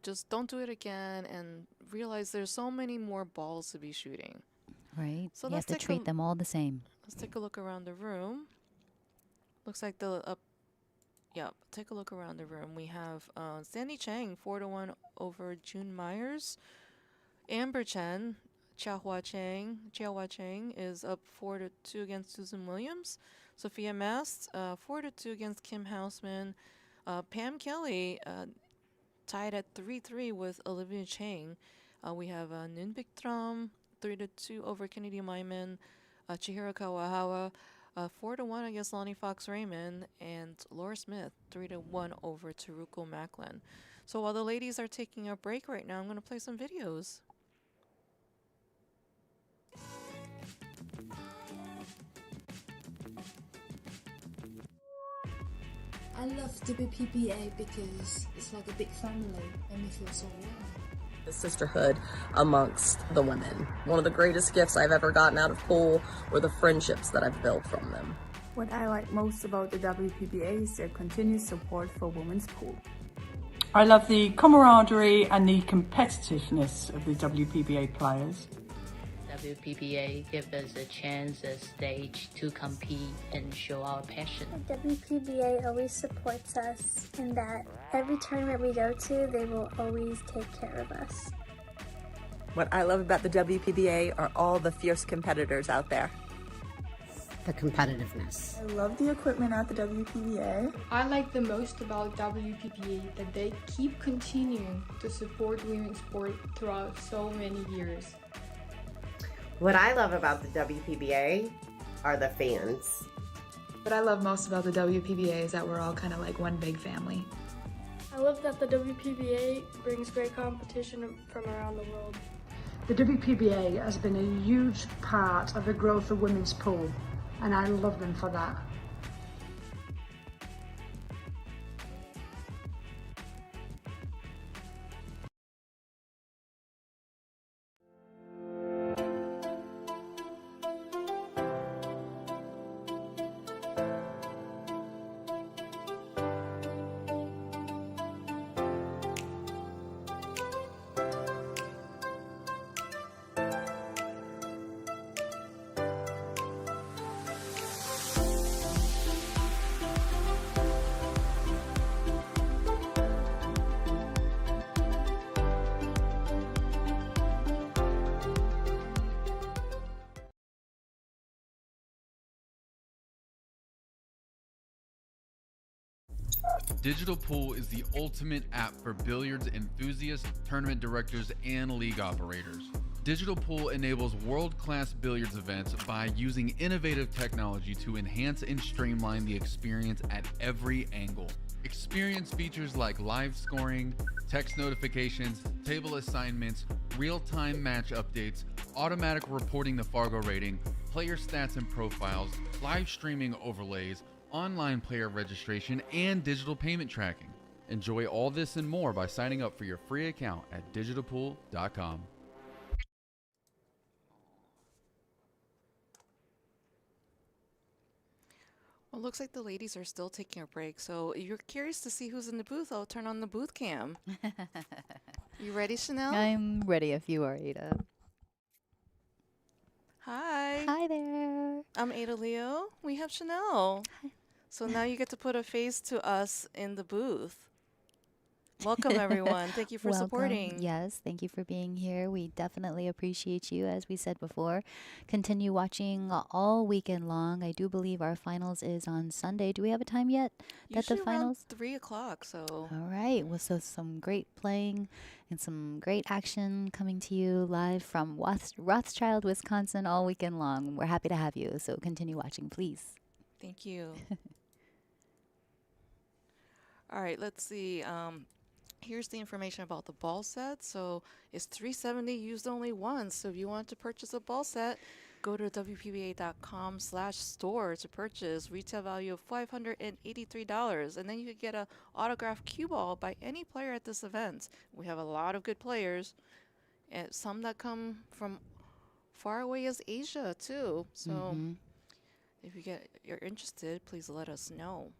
Just don't do it again, and realize there's so many more balls to be shooting. Right. So you have to treat them all the same. Let's take a look around the room. Looks like the Yep, take a look around the room. We have Sandy Chang, 4-1 over June Myers. Amber Chen, Jiahua Chang is up 4-2 against Susan Williams. Sophia Mast, 4-2 against Kim Hausman. Pam Kelly tied at 3-3 with Olivia Chang. We have Nin Bikram, 3-2 over Kennedy Myman. Chihiro Kawahawa, 4-1 against Lonnie Fox Raymond, and Laura Smith 3-1 over Teruko Macklin. So while the ladies are taking a break right now, I'm going to play some videos. I love WPBA because it's like a big family and we feel so warm. The sisterhood amongst the women. One of the greatest gifts I've ever gotten out of pool were the friendships that I've built from them. What I like most about the WPBA is their continued support for women's pool. I love the camaraderie and the competitiveness of the WPBA players. WPBA gives us a chance, a stage to compete and show our passion. The WPBA always supports us in that every tournament we go to, they will always take care of us. What I love about the WPBA are all the fierce competitors out there. The competitiveness. I love the equipment at the WPBA. I like the most about WPBA that they keep continuing to support women's sport throughout so many years. What I love about the WPBA are the fans. What I love most about the WPBA is that we're all kind of like one big family. I love that the WPBA brings great competition from around the world. The WPBA has been a huge part of the growth of women's pool, and I love them for that. Digital Pool is the ultimate app for billiards enthusiasts, tournament directors, and league operators. Digital Pool enables world-class billiards events by using innovative technology to enhance and streamline the experience at every angle. Experience features like live scoring, text notifications, table assignments, real-time match updates, automatic reporting the Fargo rating, player stats and profiles, live streaming overlays, online player registration, and digital payment tracking. Enjoy all this and more by signing up for your free account at digitalpool.com. Well, looks like the ladies are still taking a break, so if you're curious to see who's in the booth, I'll turn on the booth cam. You ready, Chanel? I'm ready if you are, Ada. Hi. Hi there. I'm Ada Leo. We have Chanel. Hi. So now you get to put a face to us in the booth. Welcome, everyone. Thank you for supporting. Yes, thank you for being here. We definitely appreciate you, as we said before. Continue watching all weekend long. I do believe our finals is on Sunday. Do we have a time yet? Usually the finals? around 3 o'clock, so. All right. Well, so some great playing and some great action coming to you live from Rothschild, Wisconsin all weekend long. We're happy to have you, so continue watching, please. Thank you. All right, let's see. Here's the information about the ball set. So it's $370 used only once. So if you want to purchase a ball set, go to WPBA.com/store to purchase. Retail value of $583. And then you could get an autographed cue ball by any player at this event. We have a lot of good players, and some that come from far away as Asia too. So if you're interested, please let us know.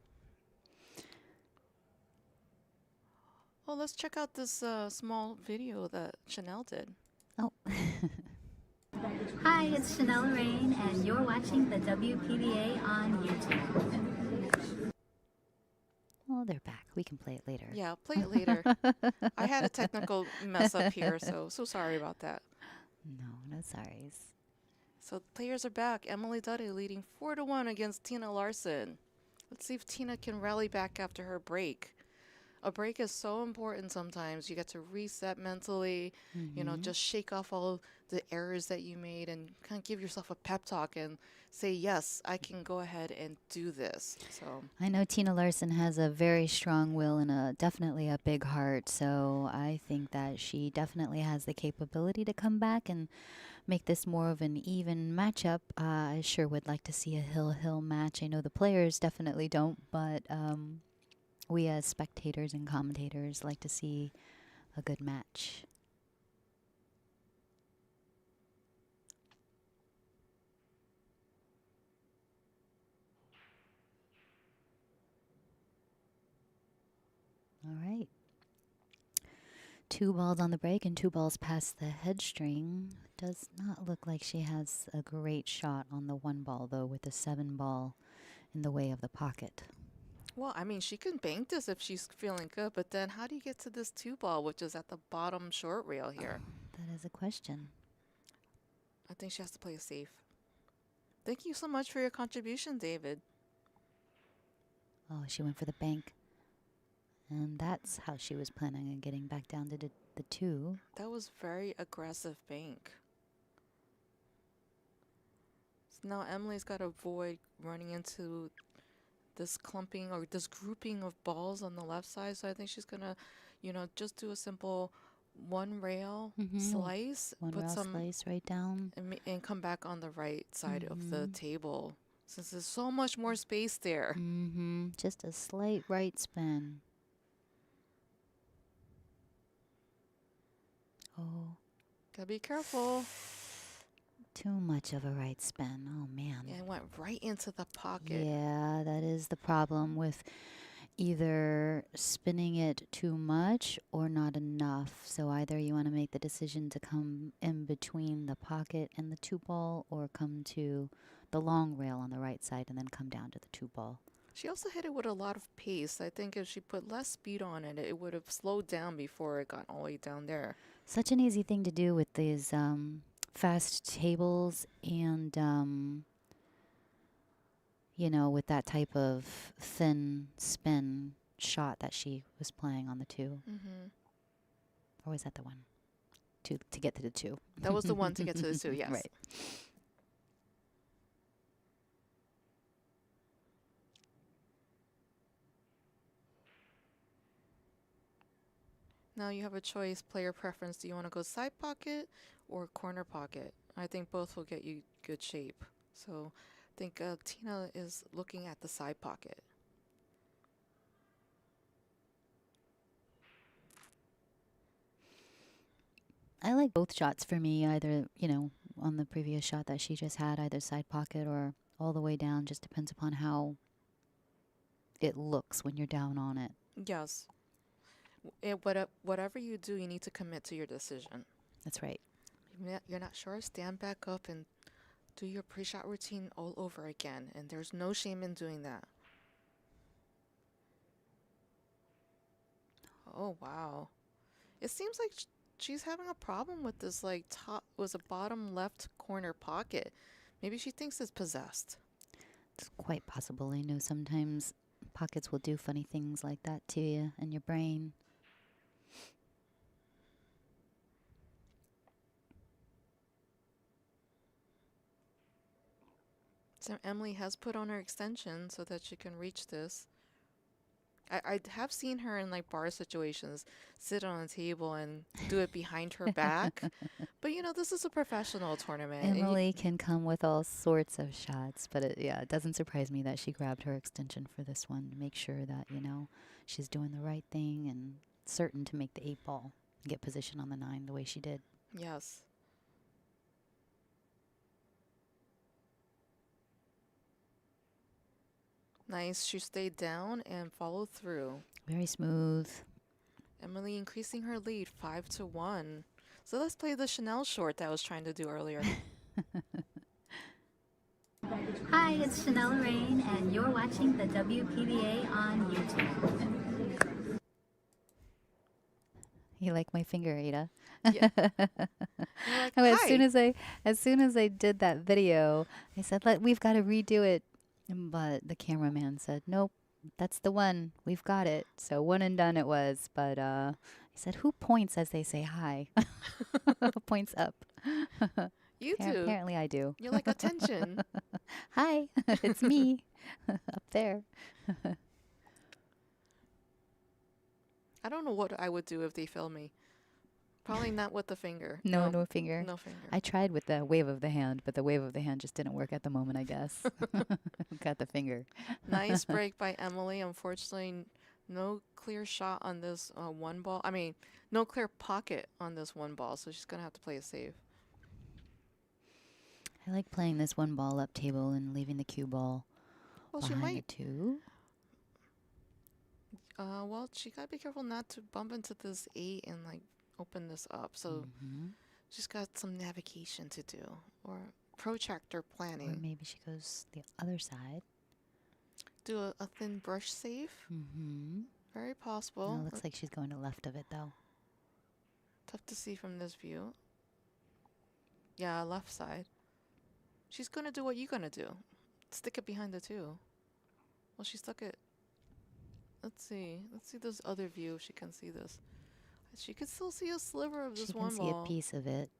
Well, let's check out this small video that Chanel did. Oh. Hi, it's Chanel Rain, and you're watching the WPBA on YouTube. We can play it later. Yeah, play it later. I had a technical mess up here, so sorry about that. No sorries. So the players are back. Emily Duddy leading 4-1 against Tina Larsen. Let's see if Tina can rally back after her break. A break is so important sometimes. You get to reset mentally, just shake off all the errors that you made and kind of give yourself a pep talk and say, yes, I can go ahead and do this. So I know Tina Larsen has a very strong will and definitely a big heart. So I think that she definitely has the capability to come back and make this more of an even matchup. I sure would like to see a hill match. I know the players definitely don't, but we as spectators and commentators like to see a good match. All right. 2 balls on the break and 2 balls past the head string. Does not look like she has a great shot on the 1 ball, though, with the 7 ball in the way of the pocket. Well, I mean, she can bank this if she's feeling good, but then how do you get to this 2 ball, which is at the bottom short rail here? That is a question. I think she has to play it safe. Thank you so much for your contribution, David. Oh, she went for the bank. And that's how she was planning on getting back down to the 2. That was very aggressive bank. So now Emily's got to avoid running into this clumping or this grouping of balls on the left side. So I think she's going to, just do a simple 1 rail slice. 1 rail slice right down. And come back on the right side of the table. Since there's so much more space there. Just a slight right spin. Oh. Gotta be careful. Too much of a right spin. Oh, man. Yeah, it went right into the pocket. Yeah, that is the problem with either spinning it too much or not enough. So either you want to make the decision to come in between the pocket and the 2 ball or come to the long rail on the right side and then come down to the 2 ball. She also hit it with a lot of pace. I think if she put less speed on it, it would have slowed down before it got all the way down there. Such an easy thing to do with these fast tables and, with that type of thin spin shot that she was playing on the 2. Or was that the 1? To get to the 2. That was the 1 to get to the 2, yes. Right. Now you have a choice, player preference. Do you want to go side pocket or corner pocket? I think both will get you good shape. So I think Tina is looking at the side pocket. I like both shots for me, either, on the previous shot that she just had, either side pocket or all the way down. Just depends upon how it looks when you're down on it. Yes. Whatever you do, you need to commit to your decision. That's right. You're not sure? Stand back up and do your pre-shot routine all over again. And there's no shame in doing that. Oh, wow. It seems like she's having a problem with this, a bottom left corner pocket. Maybe she thinks it's possessed. It's quite possible. I know sometimes pockets will do funny things like that to you in your brain. So Emily has put on her extension so that she can reach this. I have seen her in bar situations sit on a table and do it behind her back. But this is a professional tournament. Emily can come with all sorts of shots, but it doesn't surprise me that she grabbed her extension for this one to make sure that, she's doing the right thing and certain to make the 8 ball and get position on the 9 the way she did. Yes. Nice. She stayed down and followed through. Very smooth. Emily increasing her lead 5-1. So let's play the Chanel short that I was trying to do earlier. Hi, it's Chanel Rain, and you're watching the WPBA on YouTube. You like my finger, Ada? Yeah. You're like, Oh, hi. as soon as I did that video, I said, we've got to redo it. But the cameraman said, nope, that's the one. We've got it. So one and done it was. But I said, who points as they say hi? Points up. You do. Apparently I do. You like attention. Hi, it's me up there. I don't know what I would do if they film me. Probably not with the finger. No finger. No finger. I tried with the wave of the hand, but the wave of the hand just didn't work at the moment, I guess. Got the finger. Nice break by Emily. Unfortunately, no clear shot on this one ball. I mean, no clear pocket on this one ball, so she's going to have to play it safe. I like playing this one ball up table and leaving the cue ball behind the two. Well, she got to be careful not to bump into this 8 and, like, open this up. So she's got some navigation to do or protractor planning. Or maybe she goes the other side. Do a thin brush save. Very possible. No, it looks like she's going to left of it, though. Tough to see from this view. Yeah, left side. She's going to do what you're going to do. Stick it behind the 2. Well, she stuck it. Let's see. Let's see this other view if she can see this. She could still see a sliver of this one ball. She can see a piece of it.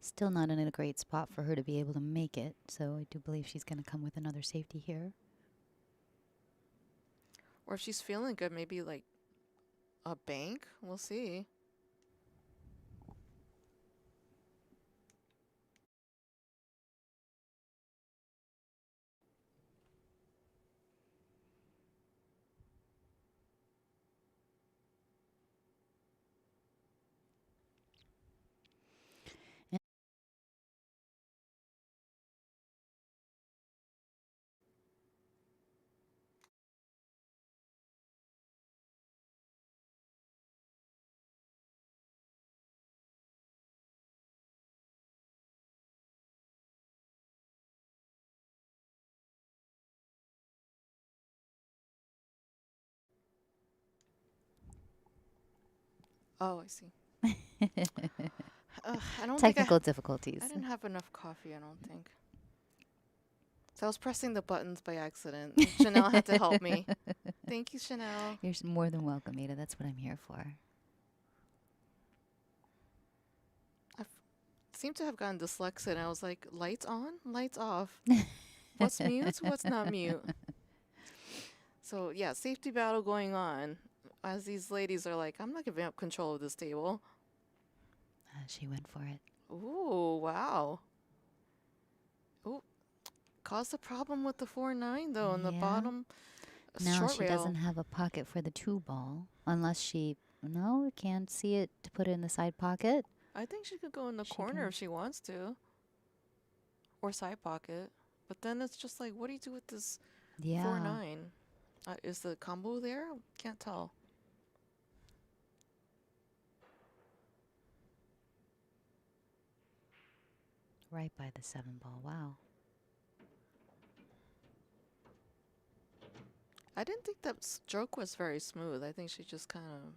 Still not in a great spot for her to be able to make it, so I do believe she's going to come with another safety here. Or if she's feeling good, maybe like a bank. We'll see. Oh, I see. I don't Technical difficulties. I didn't have enough coffee, I don't think. So I was pressing the buttons by accident. Chanel had to help me. Thank you, Chanel. You're more than welcome, Ada. That's what I'm here for. I seem to have gotten dyslexic, and I was like, lights on, lights off. What's mute? What's not mute? So, yeah, safety battle going on. As these ladies are like, I'm not giving up control of this table. She went for it. Ooh, wow. Ooh, caused a problem with the 4-9, though, on the bottom Now short she rail. doesn't have a pocket for the 2 ball, unless she, no, can't see it to put it in the side pocket. I think she could go in the corner if she wants to. Or side pocket. But then it's just like, what do you do with this 4-9? Is the combo there? Can't tell. Right by the 7 ball. Wow. I didn't think that stroke was very smooth. I think she just kind of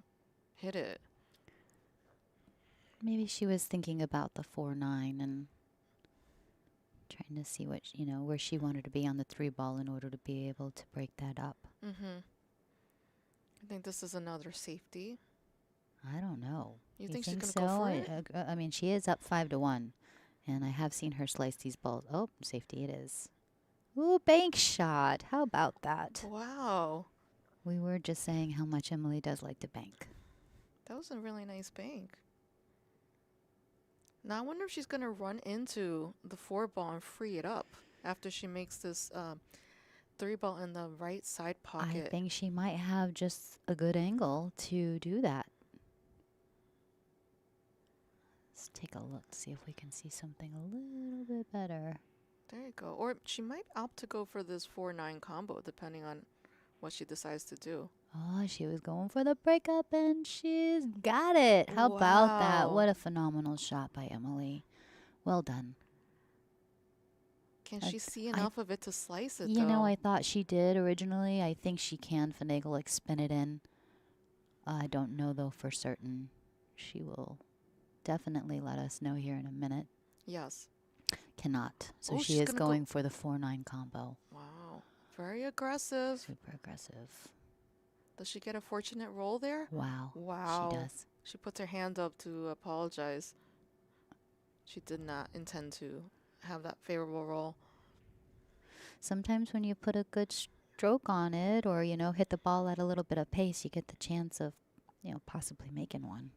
hit it. Maybe she was thinking about the 4-9 and trying to see what, where she wanted to be on the 3 ball in order to be able to break that up. I think this is another safety. I don't know. You think she's so? going to go for it? I mean, she is up 5-1, and I have seen her slice these balls. Oh, safety it is. Ooh, bank shot. How about that? Wow. We were just saying how much Emily does like to bank. That was a really nice bank. Now I wonder if she's going to run into the 4 ball and free it up after she makes this 3 ball in the right side pocket. I think she might have just a good angle to do that. Let's take a look to see if we can see something a little bit better. There you go. Or she might opt to go for this 4-9 combo, depending on what she decides to do. Oh, she was going for the breakup, and she's got it. How about that? What a phenomenal shot by Emily. Well done. Can she see enough of it to slice it, I thought she did originally. I think she can finagle, like spin it in I don't know, though, for certain. She will definitely let us know here in a minute. Yes. Cannot. So Oh, she she's is gonna going for the 4-9 combo. Wow. Very aggressive. Super aggressive. Does she get a fortunate roll there? Wow. Wow. She does. She puts her hand up to apologize. She did not intend to have that favorable roll. Sometimes when you put a good stroke on it or, you know, hit the ball at a little bit of pace, you get the chance of, you know, possibly making one.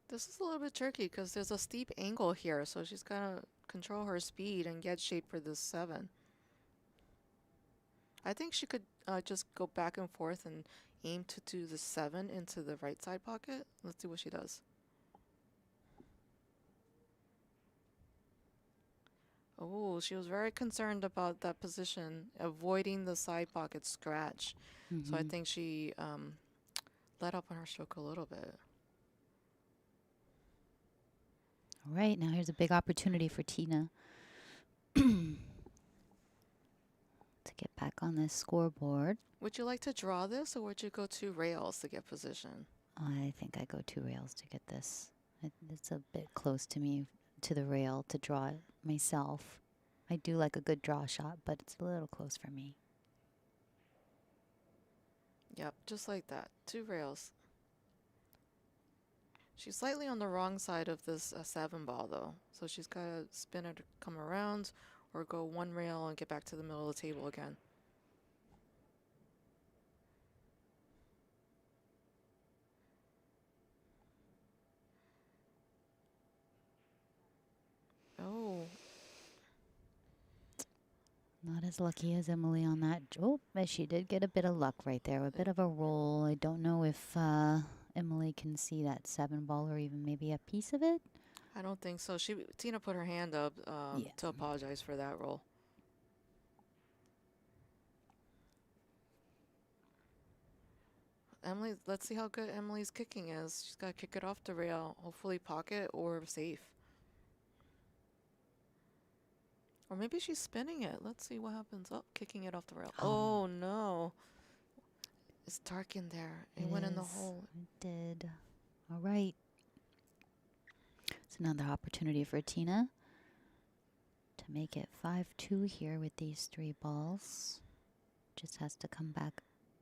This is a little bit tricky because there's a steep angle here, so she's got to control her speed and get shape for this 7. I think she could just go back and forth and aim to do the 7 into the right side pocket. Let's see what she does. Oh, she was very concerned about that position, avoiding the side pocket scratch. So I think she let up on her stroke a little bit. All right, now here's a big opportunity for Tina to get back on this scoreboard. Would you like to draw this, or would you go 2 rails to get position? I think I go 2 rails to get this. It's a bit close to me, to the rail, to draw it myself. I do like a good draw shot, but it's a little close for me. Yep, just like that. 2 rails. She's slightly on the wrong side of this 7 ball, though. So she's got to spin it to come around or go 1 rail and get back to the middle of the table again. Oh. Not as lucky as Emily on that. Oh, but she did get a bit of luck right there. A bit of a roll. I don't know if Emily can see that 7 ball or even maybe a piece of it. I don't think so. Tina put her hand up to apologize for that roll. Emily, let's see how good Emily's kicking is. She's got to kick it off the rail, hopefully pocket or safe. Or maybe she's spinning it. Let's see what happens. Oh, kicking it off the rail. Oh, no. It's dark in there. It went in the hole. It did. All right. It's another opportunity for Tina to make it 5-2 here with these 3 balls. Just has to come back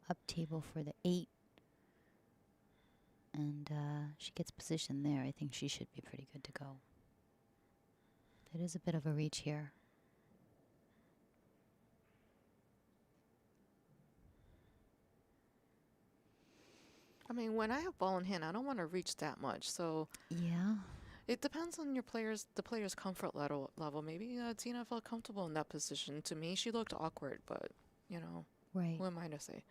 up table for the 8. And she gets position there. I think she should be pretty good to go. It is a bit of a reach here. I mean, when I have ball in hand, I don't want to reach that much. So yeah, it depends on the player's comfort level. Maybe Tina felt comfortable in that position. To me, she looked awkward, but you know, right. Who am I to say?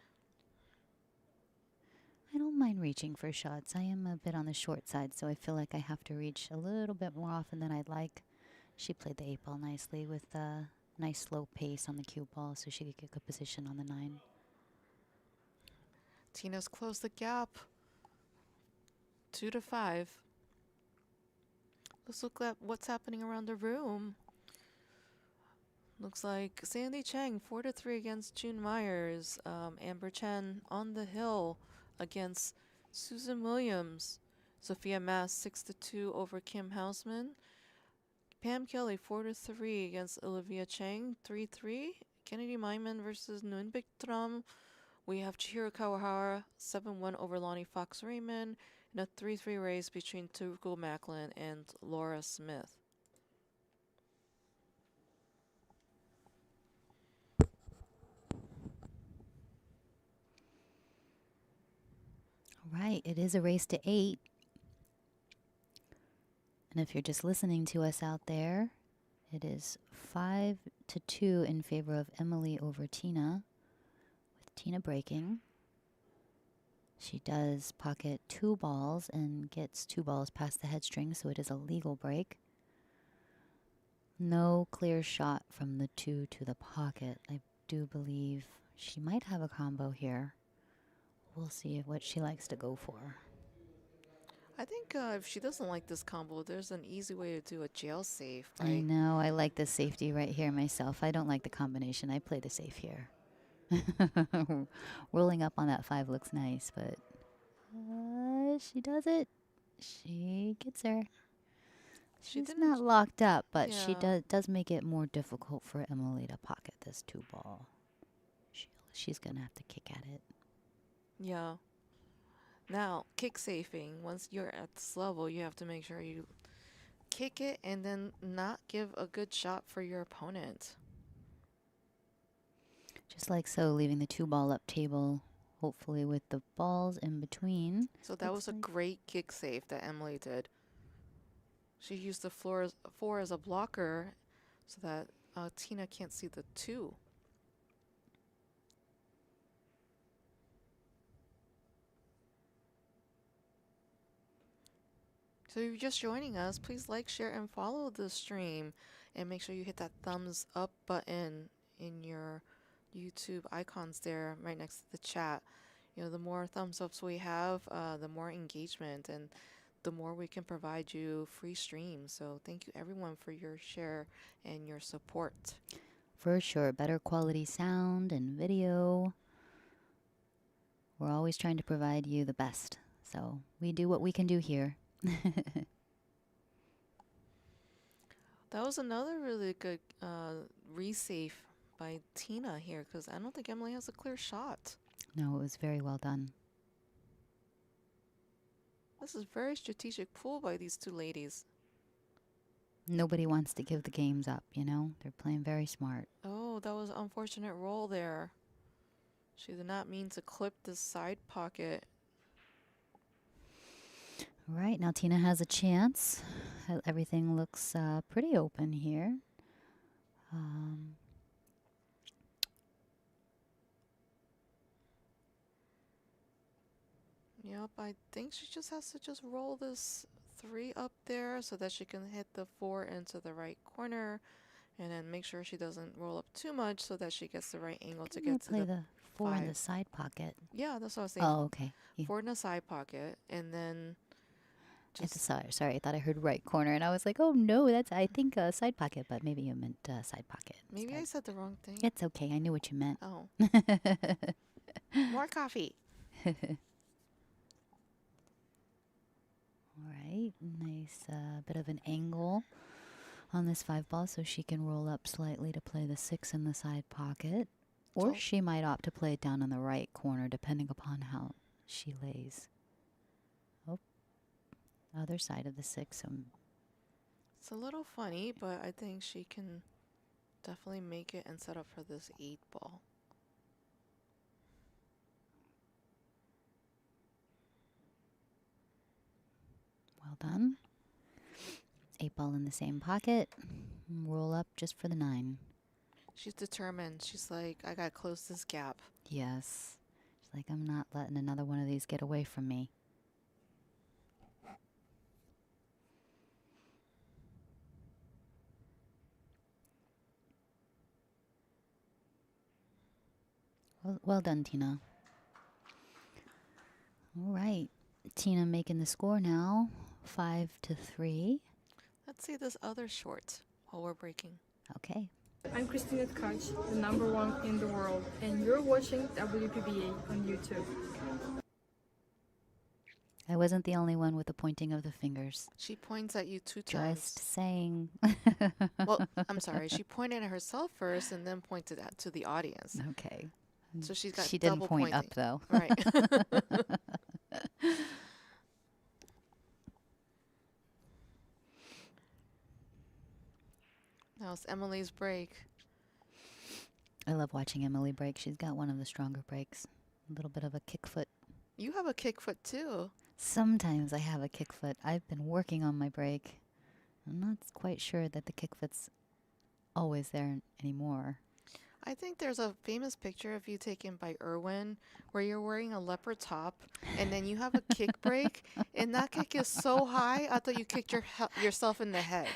I don't mind reaching for shots. I am a bit on the short side, so I feel like I have to reach a little bit more often than I'd like. She played the 8 ball nicely with a nice slow pace on the cue ball, so she could get good position on the 9. Tina's closed the gap. 2-5. Let's look at what's happening around the room. Looks like Sandy Chang 4-3 against June Myers. Amber Chen on the hill against Susan Williams. Sophia Mass 6-2 over Kim Hausman. Pam Kelly 4-3 against Olivia Chang 3-3. Kennedy Myman versus Nguyen Tram. We have Chihiro Kawahara 7-1 over Lonnie Fox Raymond in a 3-3 race between Turuko Macklin and Laura Smith. All right, it is a race to 8. And if you're just listening to us out there, it is 5-2 in favor of Emily over Tina, with Tina breaking. She does pocket 2 balls and gets 2 balls past the headstring, so it is a legal break. No clear shot from the 2 to the pocket. I do believe she might have a combo here. We'll see what she likes to go for. I think if she doesn't like this combo, there's an easy way to do a jail safe. I know. I like the safety right here myself. I don't like the combination. I play the safe here. Rolling up on that 5 looks nice, but she does it. She gets her. She's not locked up, but she does make it more difficult for Emily to pocket this 2 ball. She's going to have to kick at it. Yeah. Now, kick safing. Once you're at this level, you have to make sure you kick it and then not give a good shot for your opponent. Just like so, leaving the 2 ball up table, hopefully with the balls in between. So that was a great kick save that Emily did. She used the 4 as a blocker so that Tina can't see the 2. So if you're just joining us, please like, share, and follow the stream. And make sure you hit that thumbs up button in your YouTube icons there right next to the chat. You know, the more thumbs ups we have, the more engagement and the more we can provide you free streams. So thank you everyone for your share and your support. For sure, better quality sound and video. We're always trying to provide you the best. So we do what we can do here. That was another really good resafe by Tina here, because I don't think Emily has a clear shot. No, it was very well done. This is very strategic pool by these 2 ladies. Nobody wants to give the games up, you know? They're playing very smart. Oh, that was an unfortunate roll there. She did not mean to clip this side pocket. All right, now Tina has a chance. Everything looks pretty open here. Yep, I think she just has to just roll this 3 up there so that she can hit the 4 into the right corner, and then make sure she doesn't roll up too much so that she gets the right angle to get to play the 4 5. in the side pocket. Yeah, that's what I was saying. Oh, okay. 4 in the side pocket, and then sorry, I thought I heard right corner, and I was like, oh no, that's I think side pocket, but maybe you meant side pocket. Maybe I said the wrong thing. It's okay, I knew what you meant. Oh. More coffee. All right, nice bit of an angle on this 5 ball, so she can roll up slightly to play the 6 in the side pocket, or she might opt to play it down in the right corner, depending upon how she lays. Oh, other side of the 6. It's a little funny, but I think she can definitely make it and set up for this 8 ball. Well done. 8 ball in the same pocket. Roll up just for the 9. She's determined. She's like, I gotta close this gap. Yes. She's like, I'm not letting another one of these get away from me. Well done, Tina. All right. Tina making the score now, 5-3. Let's see this other short while we're breaking. Okay. I'm Christina Tkach, the #1 in the world, and you're watching WPBA on YouTube. I wasn't the only one with the pointing of the fingers. She points at you 2 times. Just saying. Well, I'm sorry. She pointed at herself first and then pointed at to the audience. Okay. So she's got She didn't double point pointing. up, though. Right. Now it's Emily's break. I love watching Emily break. She's got one of the stronger breaks. A little bit of a kick foot. You have a kick foot too. Sometimes I have a kick foot. I've been working on my break. I'm not quite sure that the kick foot's always there anymore. I think there's a famous picture of you taken by Irwin where you're wearing a leopard top and then you have a kick break and that kick is so high I thought you kicked yourself in the head.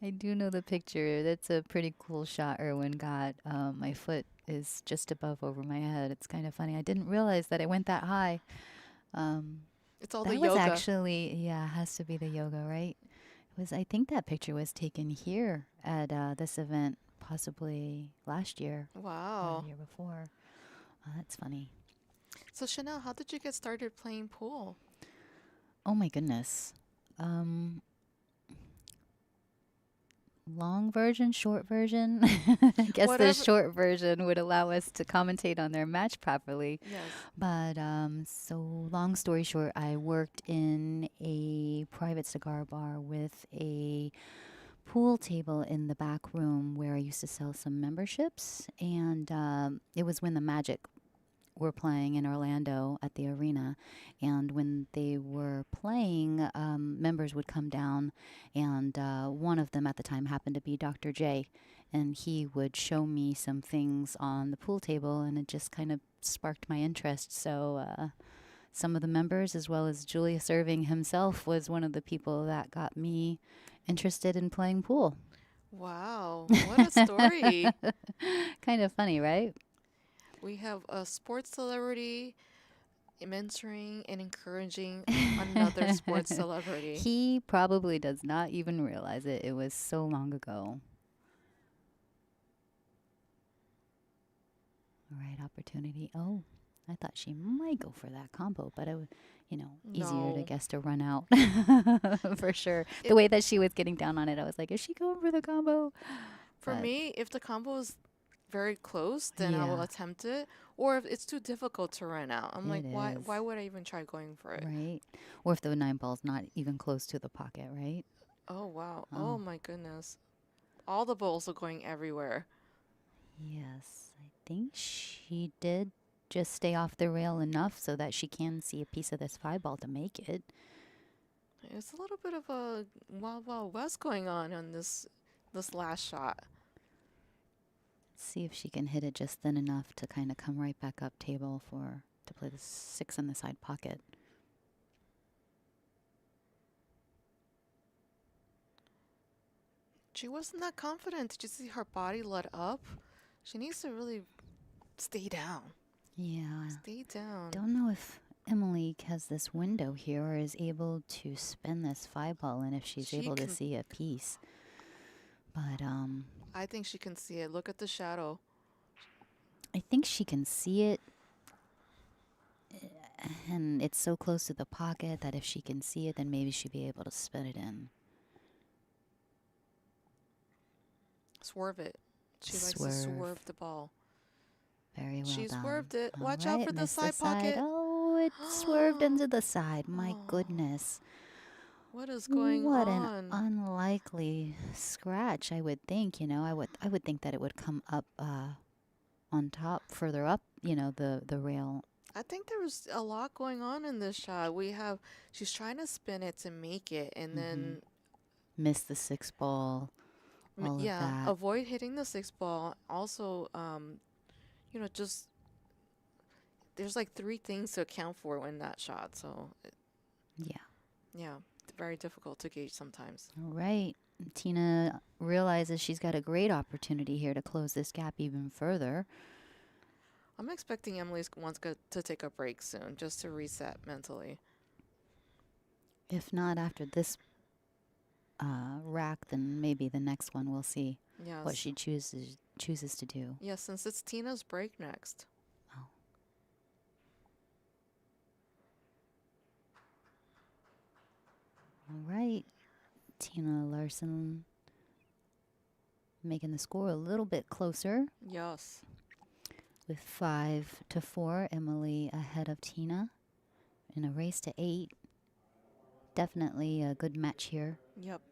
I do know the picture. That's a pretty cool shot Irwin got. My foot is just above over my head. It's kind of funny. I didn't realize that it went that high. It's all that the was yoga. Actually, yeah, it has to be the yoga, right? I think that picture was taken here at this event, possibly last year or Wow. the year before. That's funny. So Chanel, how did you get started playing pool? Oh my goodness. Long version, short version. I guess the Whatever. short version would allow us to commentate on their match properly. Yes. But so long story short, I worked in a private cigar bar with a pool table in the back room where I used to sell some memberships, and it was when the Magic were playing in Orlando at the arena, and when they were playing, members would come down, and one of them at the time happened to be Dr. J, and he would show me some things on the pool table, and it just kind of sparked my interest. So some of the members, as well as Julius Irving himself, was one of the people that got me interested in playing pool. Wow, what a story. Kind of funny, right? We have a sports celebrity mentoring and encouraging another sports celebrity. He probably does not even realize it. It was so long ago. Right opportunity. Oh, I thought she might go for that combo, but it was, easier to No. guess to run out for sure. The way that she was getting down on it, I was like, is she going for the combo? For But me, if the combo is very close, then I will yeah, attempt it. Or if it's too difficult to run out, I'm like, it why is. why would I even try going for it? Right. Or if the 9-ball's not even close to the pocket, right? Oh wow. Oh. Oh my goodness. All the balls are going everywhere. Yes, I think she did just stay off the rail enough so that she can see a piece of this 5-ball to make it. It's a little bit of a Wild Wild West going on this last shot. See if she can hit it just thin enough to kind of come right back up table to play the 6 in the side pocket. She wasn't that confident. Did you see her body let up? She needs to really stay down. Yeah. Stay down. Don't know if Emily has this window here or is able to spin this 5-ball and if she's She able to can- see a piece. But I think she can see it. Look at the shadow. I think she can see it. And it's so close to the pocket that if she can see it, then maybe she'd be able to spin it in. Swerve it. She likes to swerve the ball. Very well She done. swerved it. All Watch out right, for the missed side pocket. Oh, it swerved into the side. My goodness. What is going What on? an unlikely scratch, I would think. I would think that it would come up on top, further up, the rail. I think there was a lot going on in this shot. She's trying to spin it to make it, and then Missed the 6-ball. All of that. avoid hitting the 6 ball. Also, just there's like 3 things to account for in that shot. So, yeah, very difficult to gauge sometimes. All right. Tina realizes she's got a great opportunity here to close this gap even further. I'm expecting Emily wants to take a break soon, just to reset mentally. If not after this rack, then maybe the next one we'll see what she chooses to do. Yeah, since it's Tina's break next. Oh. All right. Tina Larsen making the score a little bit closer. Yes. With 5-4, Emily ahead of Tina in a race to 8. Definitely a good match here. Yep.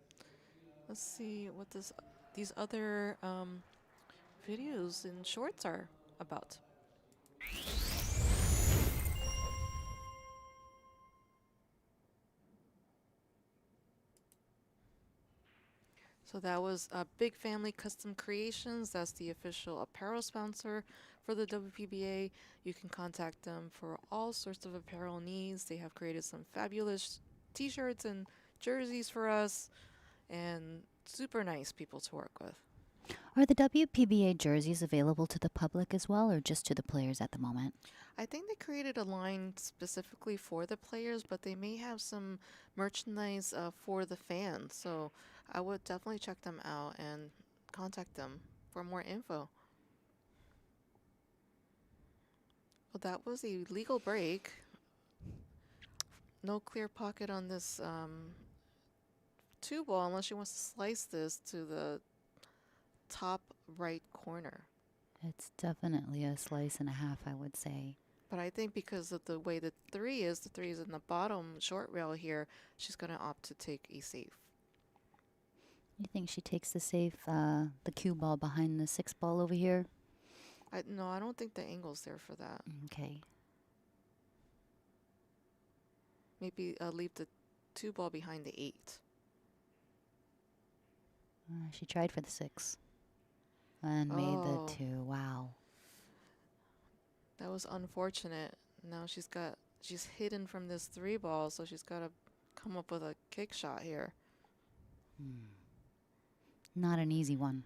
Let's see what these other videos and shorts are about. So that was Big Family Custom Creations. That's the official apparel sponsor for the WPBA. You can contact them for all sorts of apparel needs. They have created some fabulous t-shirts and jerseys for us, and super nice people to work with. Are the WPBA jerseys available to the public as well, or just to the players at the moment? I think they created a line specifically for the players, but they may have some merchandise for the fans. So I would definitely check them out and contact them. for more info. Well, that was a legal break. No clear pocket on this two ball unless she wants to slice this to the top right corner. It's definitely a slice and a half, I would say. But I think because of the way the three is in the bottom short rail here, she's going to opt to take a safe. You think she takes the safe, the cue ball behind the 6 ball over here? No, I don't think the angle's there for that. Okay. Maybe leave the 2 ball behind the 8. She tried for the 6 and made the 2. Wow. That was unfortunate. Now she's hidden from this 3 ball, so she's got to come up with a kick shot here. Not an easy one.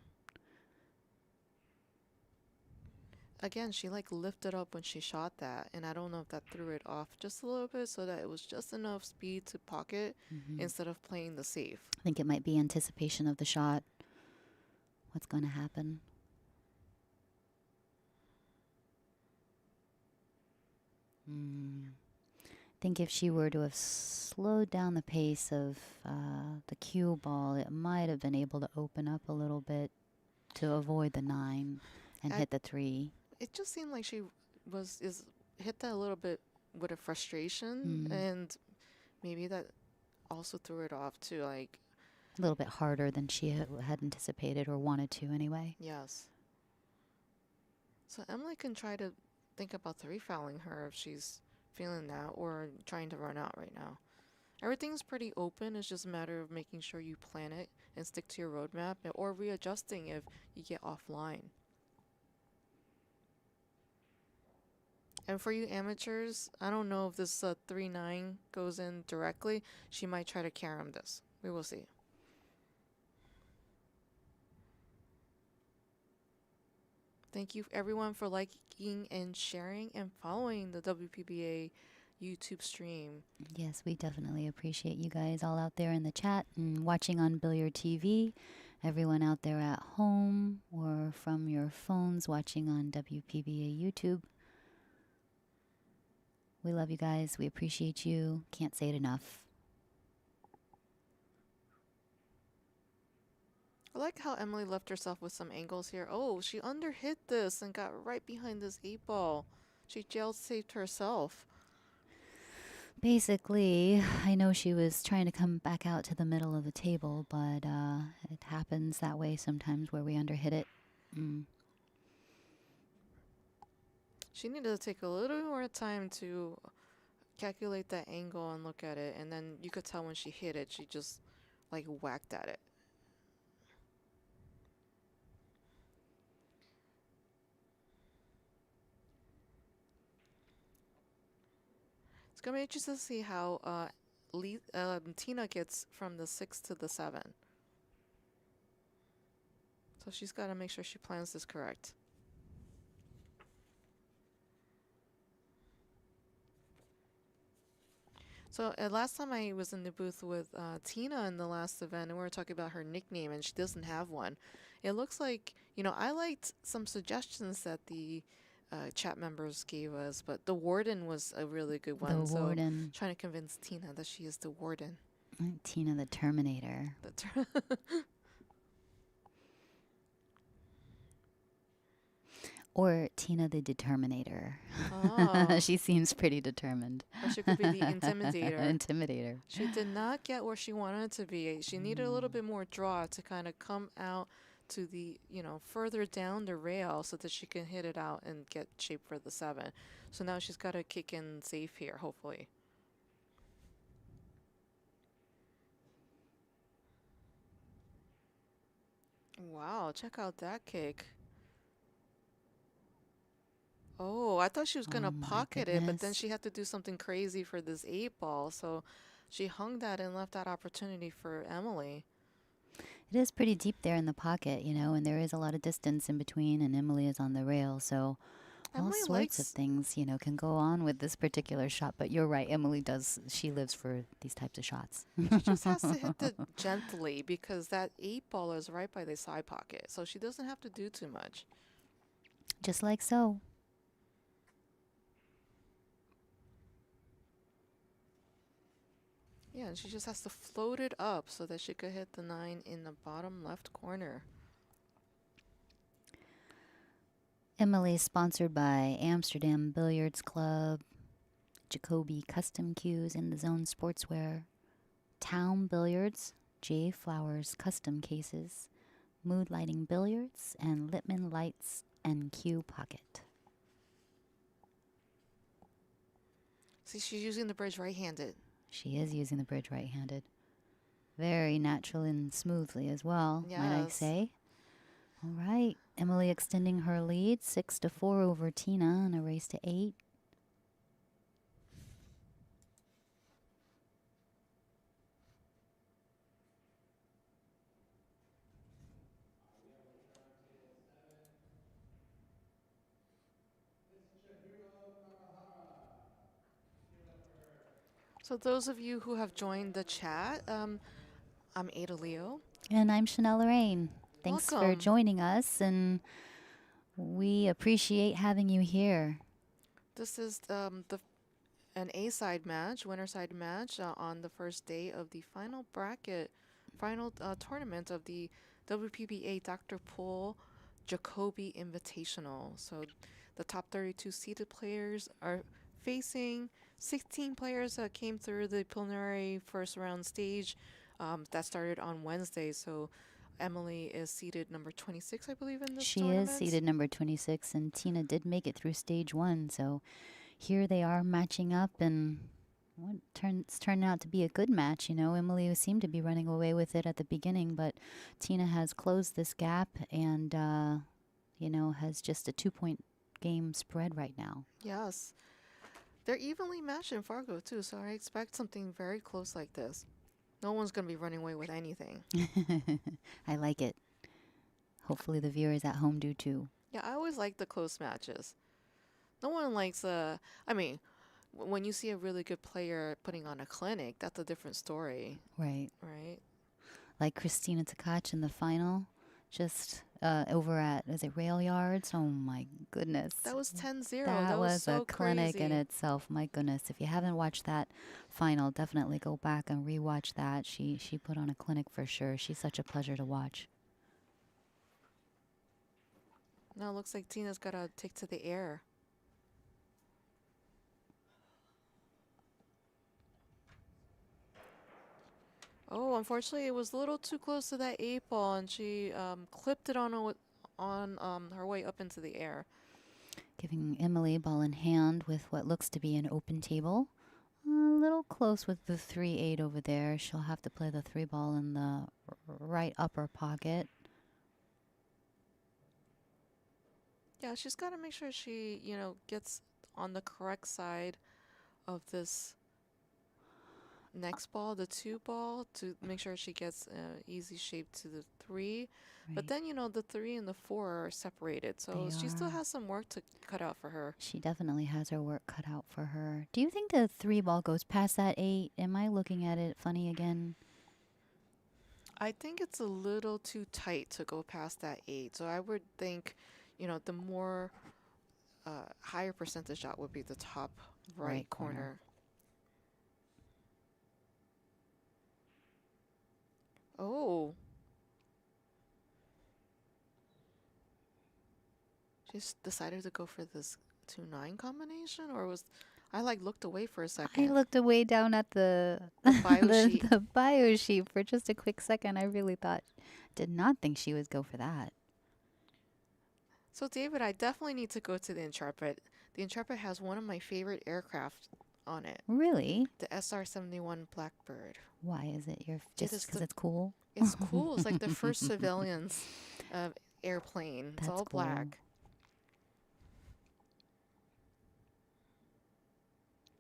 Again, she lifted up when she shot that, and I don't know if that threw it off just a little bit so that it was just enough speed to pocket instead of playing the safe. I think it might be anticipation of the shot. What's going to happen? I think if she were to have slowed down the pace of the cue ball, it might have been able to open up a little bit to avoid the 9 and hit the 3. It just seemed like she hit that a little bit with a frustration, and maybe that also threw it off too. A little bit harder than she had anticipated or wanted to anyway. Yes. So Emily can try to think about 3-fouling her if she's feeling that, or trying to run out right now. Everything's pretty open. It's just a matter of making sure you plan it and stick to your roadmap, or readjusting if you get offline. And for you amateurs, I don't know if this 3-9 goes in directly. She might try to carom this. We will see. Thank you everyone for liking and sharing and following the WPBA YouTube stream. Yes, we definitely appreciate you guys all out there in the chat and watching on Billiard TV. Everyone out there at home or from your phones watching on WPBA YouTube. We love you guys. We appreciate you. Can't say it enough. I like how Emily left herself with some angles here. Oh, she underhit this and got right behind this 8 ball. She jail saved herself. Basically, I know she was trying to come back out to the middle of the table, but it happens that way sometimes where we underhit it. She needed to take a little more time to calculate that angle and look at it, and then you could tell when she hit it, she just whacked at it. It's gonna be interesting to see how Tina gets from the 6 to the 7. So she's got to make sure she plans this correct. So last time I was in the booth with Tina in the last event, and we were talking about her nickname, and she doesn't have one. It looks like, I liked some suggestions that the chat members gave us, but the Warden was a really good one. The Warden. So trying to convince Tina that she is the Warden. Tina the Terminator. Or Tina the Determinator. Oh. She seems pretty determined. Or she could be the Intimidator. Intimidator. She did not get where she wanted to be. She needed a little bit more draw to kind of come out to the, further down the rail so that she can hit it out and get shape for the 7. So now she's got to kick in safe here, hopefully. Wow, check out that kick. Oh, I thought she was going to pocket it, but then she had to do something crazy for this 8 ball. So she hung that and left that opportunity for Emily. It is pretty deep there in the pocket, and there is a lot of distance in between, and Emily is on the rail. So All Emily sorts of likes. things, can go on with this particular shot. But you're right, Emily does. She lives for these types of shots. She just has to hit it gently because that 8 ball is right by the side pocket, so she doesn't have to do too much. Just like so. Yeah, and she just has to float it up so that she could hit the 9 in the bottom left corner. Emily is sponsored by Amsterdam Billiards Club, Jacoby Custom Cues in the Zone Sportswear, Town Billiards, J Flowers Custom Cases, Mood Lighting Billiards, and Littman Lights and Cue Pocket. See, she's using the bridge right-handed. She is using the bridge right-handed. Very natural and smoothly as well, might I say. All right. Emily extending her lead, 6-4 over Tina in a race to 8. So those of you who have joined the chat, I'm Ada Leo. And I'm Chanel Lorraine. Thanks for Welcome. joining us, and we appreciate having you here. This is an A-side match, winner-side match on the first day of the final tournament of the WPBA Dr. Poole Jacoby Invitational. So the top 32 seeded players are facing 16 players that came through the preliminary first round stage that started on Wednesday. So Emily is seeded number 26, I believe, in this tournament. She is seeded number 26, and Tina did make it through stage 1. So here they are matching up, and it's turning out to be a good match. Emily seemed to be running away with it at the beginning, but Tina has closed this gap and, has just a 2-point game spread right now. Yes. They're evenly matched in Fargo, too, so I expect something very close like this. No one's going to be running away with anything. I like it. Hopefully the viewers at home do, too. Yeah, I always like the close matches. No one likes when you see a really good player putting on a clinic, that's a different story. Right. Right. Like Christina Tkach in the final, just over at, is it Rail Yards? Oh, my goodness. That was 10-0. That was so a clinic crazy in itself. My goodness. If you haven't watched that final, definitely go back and rewatch that. She put on a clinic for sure. She's such a pleasure to watch. Now it looks like Tina's got to take to the air. Oh, unfortunately, it was a little too close to that 8 ball, and she clipped it on her way up into the air. Giving Emily ball in hand with what looks to be an open table. A little close with the 3-8 over there. She'll have to play the 3-ball in the right upper pocket. Yeah, she's got to make sure she, gets on the correct side of this next ball, the 2-ball, to make sure she gets easy shape to the 3. Right. But then, the 3 and the 4 are separated. So she still has some work to cut out for her. She definitely has her work cut out for her. Do you think the 3-ball goes past that 8? Am I looking at it funny again? I think it's a little too tight to go past that 8. So I would think, the more higher percentage shot would be the top right corner. Oh. She's decided to go for this 2-9 combination, or was I looked away for a second? I looked away down at the the bio sheet for just a quick second. I really did not think she would go for that. So David, I definitely need to go to the Intrepid. The Intrepid has one of my favorite aircraft on it. Really? The SR-71 Blackbird. Why is it just because it's cool? It's cool. It's like the first civilians airplane. It's all cool. black.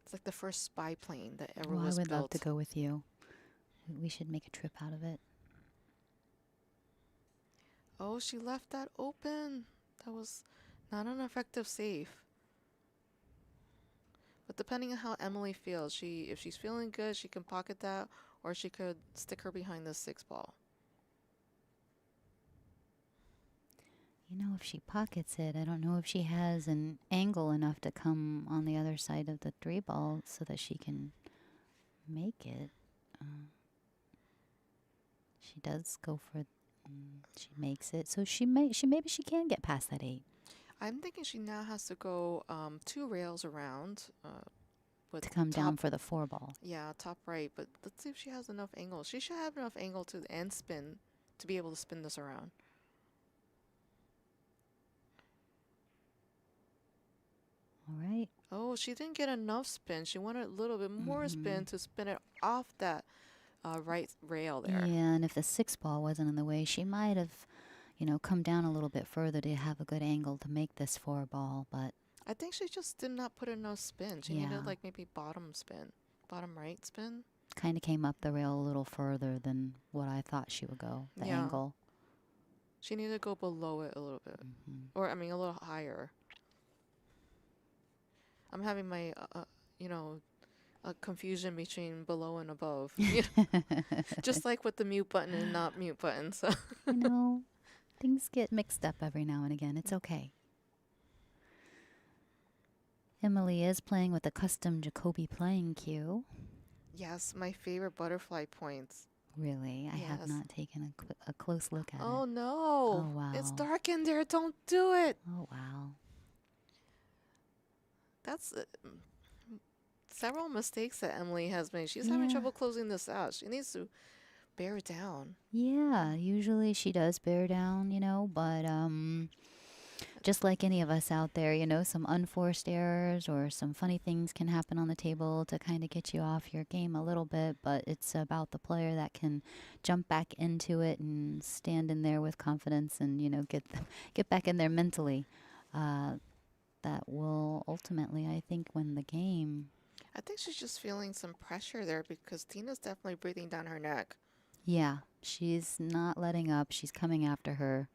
It's like the first spy plane that ever was built. I would love to go with you. We should make a trip out of it. Oh, she left that open. That was not an effective save. But depending on how Emily feels, if she's feeling good, she can pocket that, or she could stick her behind the 6 ball. You know, if she pockets it, I don't know if she has an angle enough to come on the other side of the 3 ball so that she can make it. She does go for, she makes it. So maybe she can get past that 8. I'm thinking she now has to go 2 rails around. To come down for the 4 ball. Yeah, top right. But let's see if she has enough angle. She should have enough angle to and spin to be able to spin this around. All right. Oh, she didn't get enough spin. She wanted a little bit more spin to spin it off that right rail there. Yeah, and if the 6 ball wasn't in the way, she might have, you know, come down a little bit further to have a good angle to make this 4 ball, but I think she just did not put enough spin. She needed like maybe bottom right spin. Kind of came up the rail a little further than what I thought she would go, the angle. She needed to go below it a little bit. Or, I mean, a little higher. I'm having my, a confusion between below and above. Just like with the mute button and not mute button. So you know, things get mixed up every now and again. It's okay. Emily is playing with a custom Jacoby playing cue. Yes, my favorite butterfly points. Really? I have not taken a close look at it. Oh, no. Oh, wow. It's dark in there. Don't do it. Oh, wow. That's several mistakes that Emily has made. She's having trouble closing this out. She needs to bear down. Yeah, usually she does bear down, you know, but just like any of us out there, you know, some unforced errors or some funny things can happen on the table to kind of get you off your game a little bit, but it's about the player that can jump back into it and stand in there with confidence and, you know, get back in there mentally. That will ultimately, I think, win the game. I think she's just feeling some pressure there because Tina's definitely breathing down her neck. Yeah, she's not letting up. She's coming after her.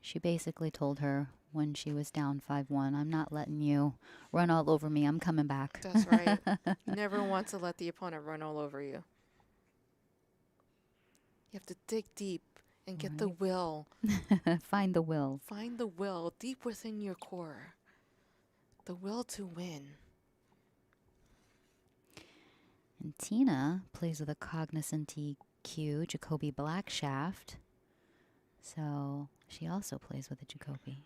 She basically told her when she was down 5-1, I'm not letting you run all over me. I'm coming back. That's right. Never want to let the opponent run all over you. You have to dig deep and get the will. Find the will. Find the will deep within your core. The will to win. And Tina plays with a cognizant EQ, Jacoby Black Shaft. So she also plays with a Jacoby.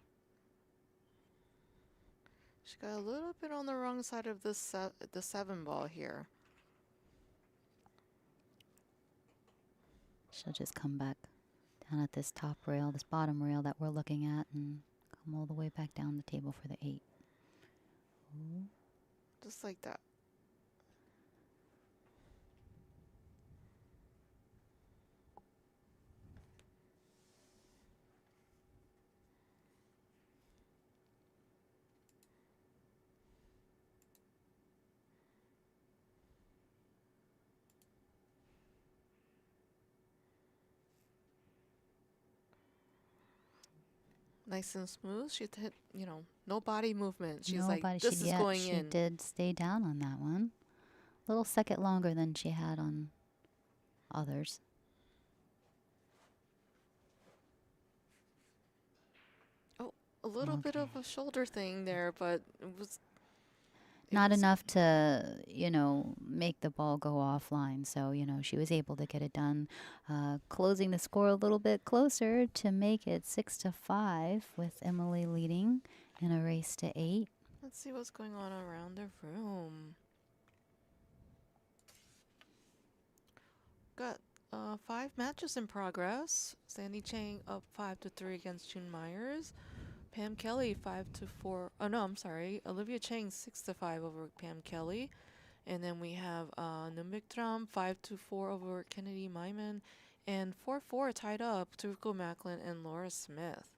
She got a little bit on the wrong side of the 7 ball here. She'll just come back down at this top rail, this bottom rail that we're looking at, and come all the way back down the table for the 8. Ooh. Just like that. Nice and smooth. She hit, no body movement. She's like, this is going in. She did stay down on that one. A little second longer than she had on others. Oh, a little bit of a shoulder thing there, but it was... Not enough to, make the ball go offline. So, she was able to get it done, closing the score a little bit closer to make it 6-5 with Emily leading in a race to 8. Let's see what's going on around the room. Got 5 matches in progress. Sandy Chang up 5-3 against June Myers. Pam Kelly 5-4. Oh no, I'm sorry. Olivia Chang 6-5 over Pam Kelly, and then we have Numbikdram 5-4 over Kennedy Myman, and 4-4 tied up Turco Macklin and Laura Smith.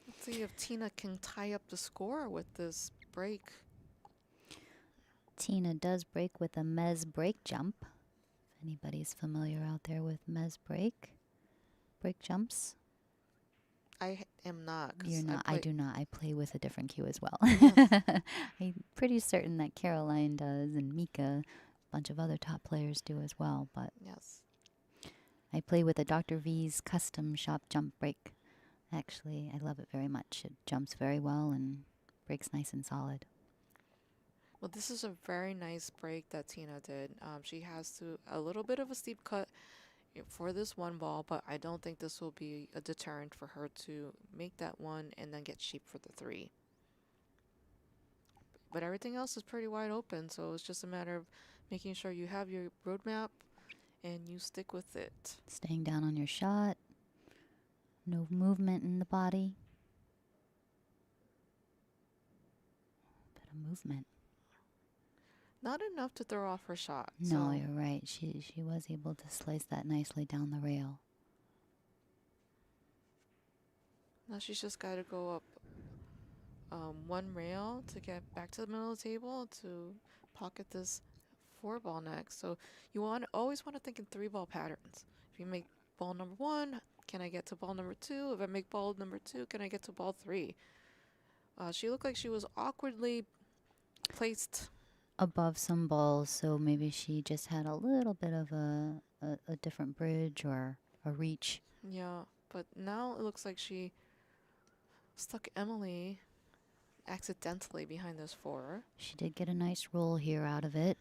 Let's see if Tina can tie up the score with this break. Tina does break with a Mez break jump. If anybody's familiar out there with Mez break jumps. I am not. 'Cause You're not. I do not. I play with a different cue as well. Yes. I'm pretty certain that Caroline does and Mika, a bunch of other top players do as well. But Yes. I play with a Dr. V's custom shop jump break. Actually, I love it very much. It jumps very well and breaks nice and solid. Well, this is a very nice break that Tina did. She has a little bit of a steep cut for this one ball, but I don't think this will be a deterrent for her to make that one and then get sheep for the 3. But everything else is pretty wide open, so it's just a matter of making sure you have your roadmap and you stick with it. Staying down on your shot. No movement in the body. Bit of movement. Not enough to throw off her shot. No, so. you're right. She was able to slice that nicely down the rail. Now she's just got to go up one rail to get back to the middle of the table to pocket this 4-ball next. So you always want to think in 3-ball patterns. If you make ball number 1, can I get to ball number 2? If I make ball number 2, can I get to ball 3? She looked like she was awkwardly placed above some balls, so maybe she just had a little bit of a different bridge or a reach. Yeah, but now it looks like she stuck Emily accidentally behind this 4. She did get a nice roll here out of it.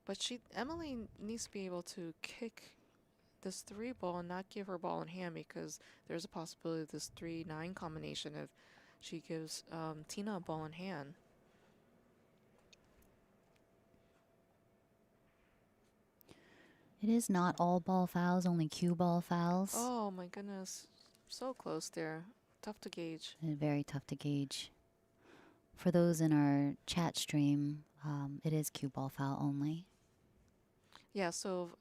But Emily needs to be able to kick this 3-ball and not give her ball in hand, because there's a possibility of this 3-9 combination if she gives Tina a ball in hand. It is not all ball fouls, only cue ball fouls. Oh my goodness. So close there. Tough to gauge. And very tough to gauge. For those in our chat stream, it is cue ball foul only. Yeah, so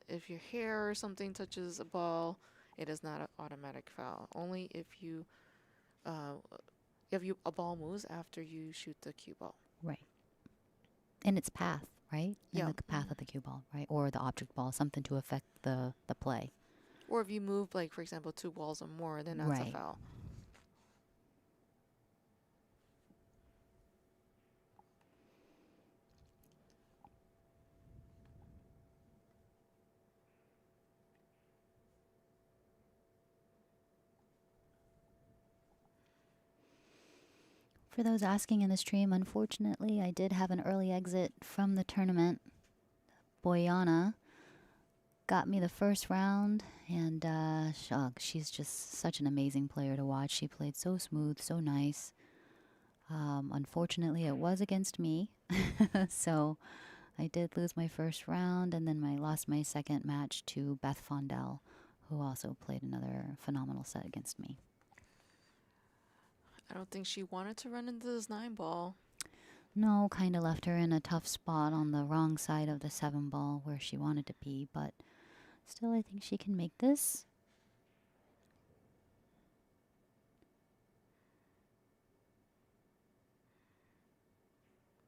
if your hair or something touches a ball, it is not an automatic foul. Only if a ball moves after you shoot the cue ball. Right. In its path, right? Yeah. In the path of the cue ball, right? Or the object ball, something to affect the play. Or if you move, like, for example, 2 balls or more, then that's a foul. For those asking in the stream, unfortunately, I did have an early exit from the tournament. Boyana got me the first round, and she's just such an amazing player to watch. She played so smooth, so nice. Unfortunately, it was against me, so I did lose my first round, and then I lost my second match to Beth Fondell, who also played another phenomenal set against me. I don't think she wanted to run into this 9-ball. No, kind of left her in a tough spot on the wrong side of the 7-ball where she wanted to be, but still I think she can make this.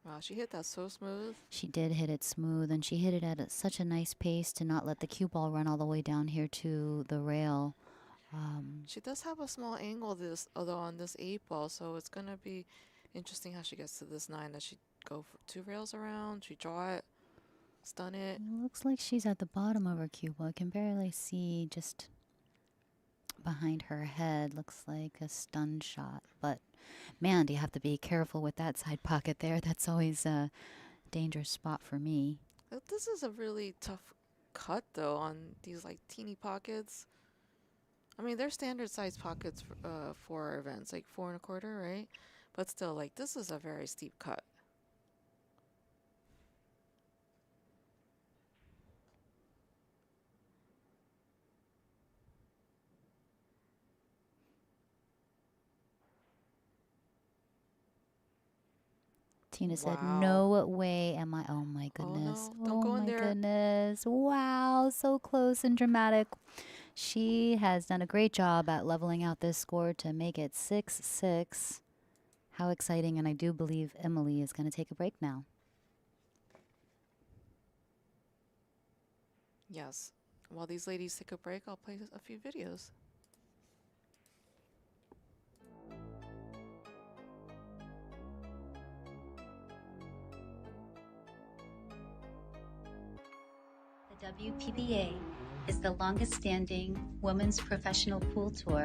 Wow, she hit that so smooth. She did hit it smooth, and she hit it at such a nice pace to not let the cue ball run all the way down here to the rail. She does have a small angle although on this 8-ball, so it's going to be interesting how she gets to this 9. Does she go for 2 rails around? She draw it, stun it? It looks like she's at the bottom of her cue ball. I can barely see just behind her head. Looks like a stun shot. But, man, do you have to be careful with that side pocket there. That's always a dangerous spot for me. This is a really tough cut, though, on these, like, teeny pockets. I mean, they're standard size pockets for our events, like 4 1/4, right? But still, like, this is a very steep cut. Tina said, "No way am I." Oh my goodness! Oh, no. Don't go in my there. Goodness! Wow, so close and dramatic. She has done a great job at leveling out this score to make it 6-6. How exciting! And I do believe Emily is going to take a break now. Yes. While these ladies take a break, I'll play a few videos. The WPBA is the longest standing women's professional pool tour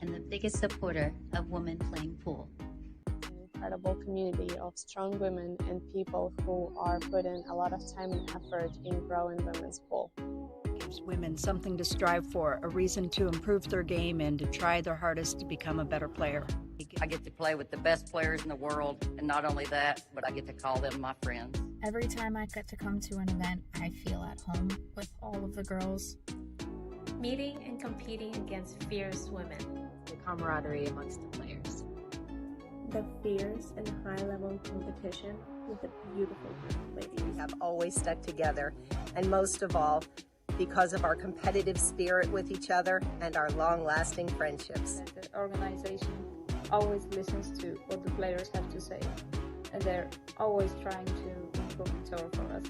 and the biggest supporter of women playing pool. An incredible community of strong women and people who are putting a lot of time and effort in growing women's pool. It gives women something to strive for, a reason to improve their game and to try their hardest to become a better player. I get to play with the best players in the world, and not only that, but I get to call them my friends. Every time I get to come to an event, I feel at home with all of the girls. Meeting and competing against fierce women. The camaraderie amongst the players. The fierce and high-level competition with a beautiful group of ladies. We have always stuck together, and most of all, because of our competitive spirit with each other and our long-lasting friendships. The organization always listens to what the players have to say, and they're always trying to improve the tour for us.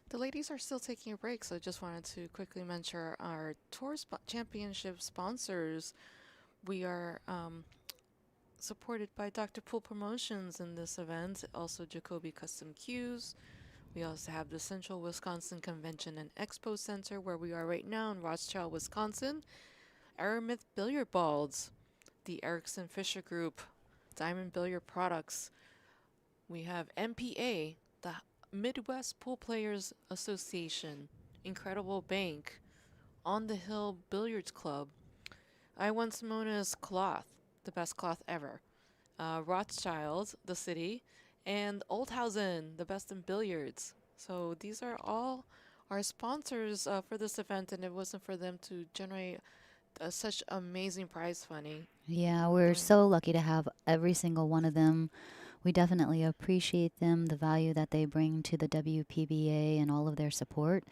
The ladies are still taking a break, so I just wanted to quickly mention our Tour Championship sponsors. We are supported by Dr. Pool Promotions in this event, also Jacoby Custom Cues. We also have the Central Wisconsin Convention and Expo Center, where we are right now in Rothschild, Wisconsin. Aramith Billiard Balls, the Erickson Fisher Group, Diamond Billiard Products. We have MPA, the Midwest Pool Players Association, Incredible Bank, On the Hill Billiards Club, I Want Simona's Cloth, the best cloth ever, Rothschild, the city, and Oldhausen, the best in billiards. So these are all our sponsors for this event, and it wasn't for them to generate such amazing prize money. Yeah, we're so lucky to have every single one of them. We definitely appreciate them, the value that they bring to the WPBA and all of their support.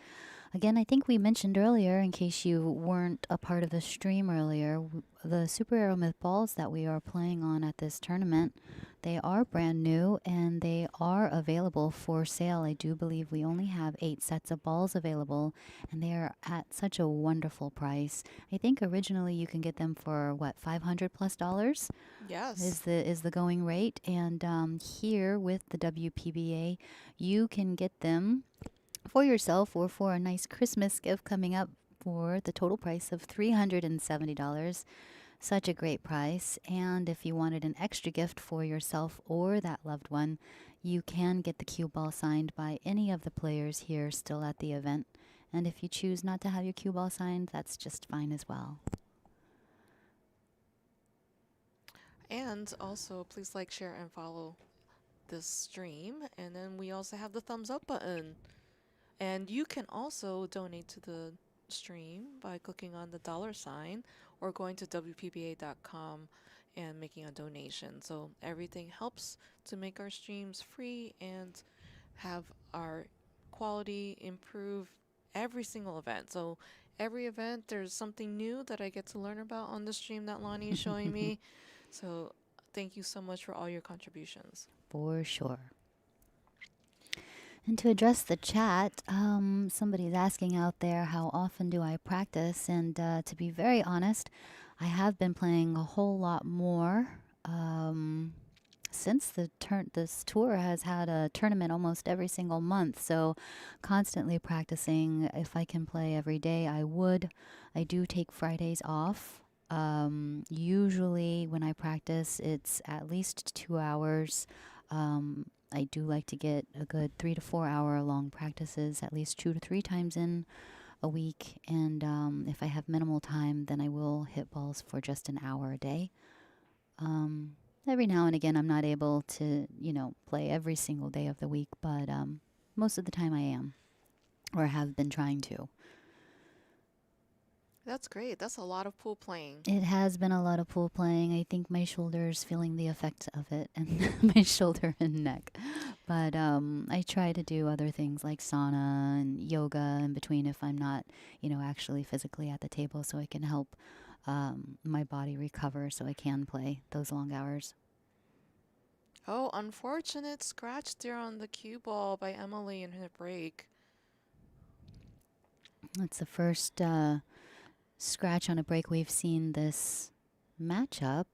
Again, I think we mentioned earlier, in case you weren't a part of the stream earlier, the Super Aeromith balls that we are playing on at this tournament, they are brand new and they are available for sale. I do believe we only have 8 sets of balls available, and they are at such a wonderful price. I think originally you can get them for what, $500+? Yes, is the going rate, and here with the WPBA, you can get them for yourself or for a nice Christmas gift coming up for the total price of $370. Such a great price. And if you wanted an extra gift for yourself or that loved one, you can get the cue ball signed by any of the players here still at the event. And if you choose not to have your cue ball signed, that's just fine as well. And also, please like, share, and follow this stream. And then we also have the thumbs up button. And you can also donate to the stream by clicking on the $sign or going to WPBA.com and making a donation. So everything helps to make our streams free and have our quality improve every single event. So every event, there's something new that I get to learn about on the stream that Lonnie is showing me. So thank you so much for all your contributions. For sure. And to address the chat, somebody's asking out there, how often do I practice? And to be very honest, I have been playing a whole lot more since this tour has had a tournament almost every single month. So constantly practicing. If I can play every day, I would. I do take Fridays off Usually when I practice, it's at least 2 hours. I do like to get a good 3 to 4 hour long practices, at least 2 to 3 times in a week. And if I have minimal time, then I will hit balls for just an hour a day. Every now and again, I'm not able to, play every single day of the week, but most of the time I am, or have been trying to. That's great. That's a lot of pool playing. It has been a lot of pool playing. I think my shoulder's feeling the effects of it, and my shoulder and neck. But I try to do other things like sauna and yoga in between if I'm not, actually physically at the table, so I can help my body recover so I can play those long hours. Oh, unfortunate scratch there on the cue ball by Emily in her break. It's the first scratch on a break we've seen this matchup.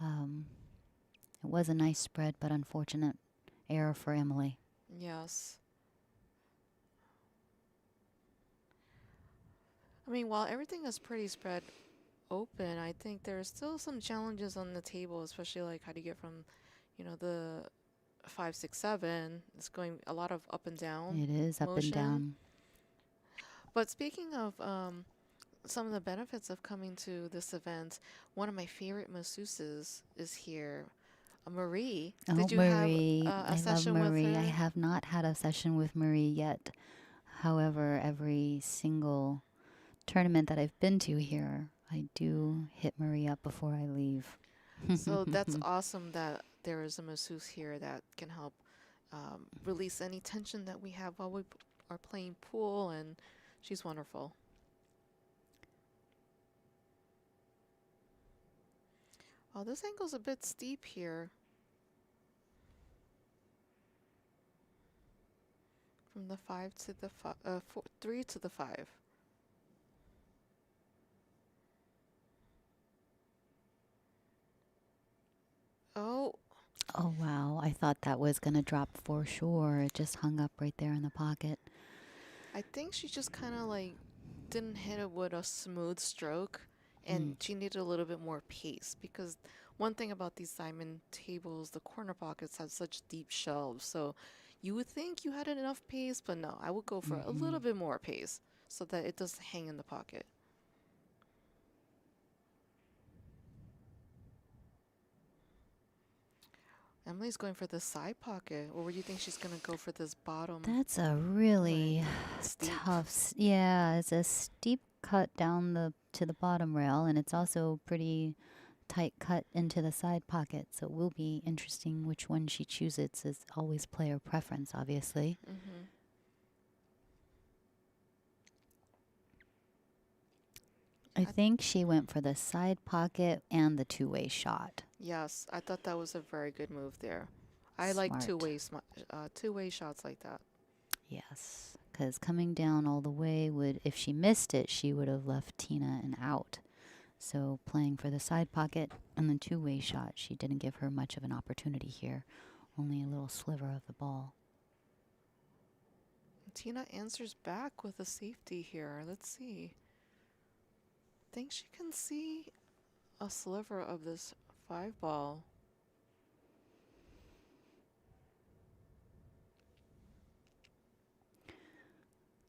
It was a nice spread, but unfortunate error for Emily. Yes. I mean, while everything is pretty spread open, I think there's still some challenges on the table, especially like how do you get from, the 5, 6, 7. It's going a lot of up and down. It is up and down. But speaking of some of the benefits of coming to this event, one of my favorite masseuses is here, Marie. Did you Marie. have a I session love Marie. with her? I have not had a session with Marie yet. However, every single tournament that I've been to here, I do hit Marie up before I leave. So that's awesome that there is a masseuse here that can help release any tension that we have while we are playing pool, and she's wonderful. Oh, this angle's a bit steep here. From the 5 to the 3 to the 5. Oh. Oh, wow. I thought that was going to drop for sure. It just hung up right there in the pocket. I think she just kind of like didn't hit it with a smooth stroke, and she needed a little bit more pace, because one thing about these diamond tables, the corner pockets have such deep shelves. So you would think you had enough pace, but no, I would go for a little bit more pace so that it doesn't hang in the pocket. Emily's going for the side pocket, or do you think she's going to go for this bottom? That's a really tough. Yeah, it's a steep cut down to the bottom rail, and it's also pretty tight cut into the side pocket. So it will be interesting which one she chooses. It's always player preference, obviously. I think she went for the side pocket and the two-way shot. Yes, I thought that was a very good move there. I like two-way shots like that. Yes, because coming down all the way would, if she missed it, she would have left Tina an out. So playing for the side pocket and the two-way shot, she didn't give her much of an opportunity here. Only a little sliver of the ball. Tina answers back with a safety here. Let's see. I think she can see a sliver of this 5 ball.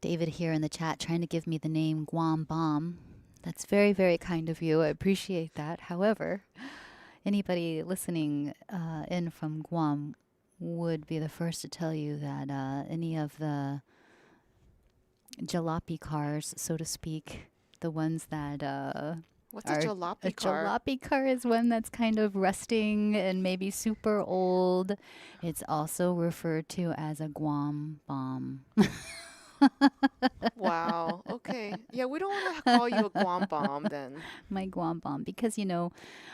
David here in the chat trying to give me the name Guam Bomb. That's very, very kind of you. I appreciate that. However, anybody listening in from Guam would be the first to tell you that any of the jalopy cars, so to speak, the ones that what's a jalopy car? A jalopy car is one that's kind of rusting and maybe super old. It's also referred to as a Guam bomb. Wow. Okay. Yeah, we don't want to call you a Guam bomb then. My Guam bomb, because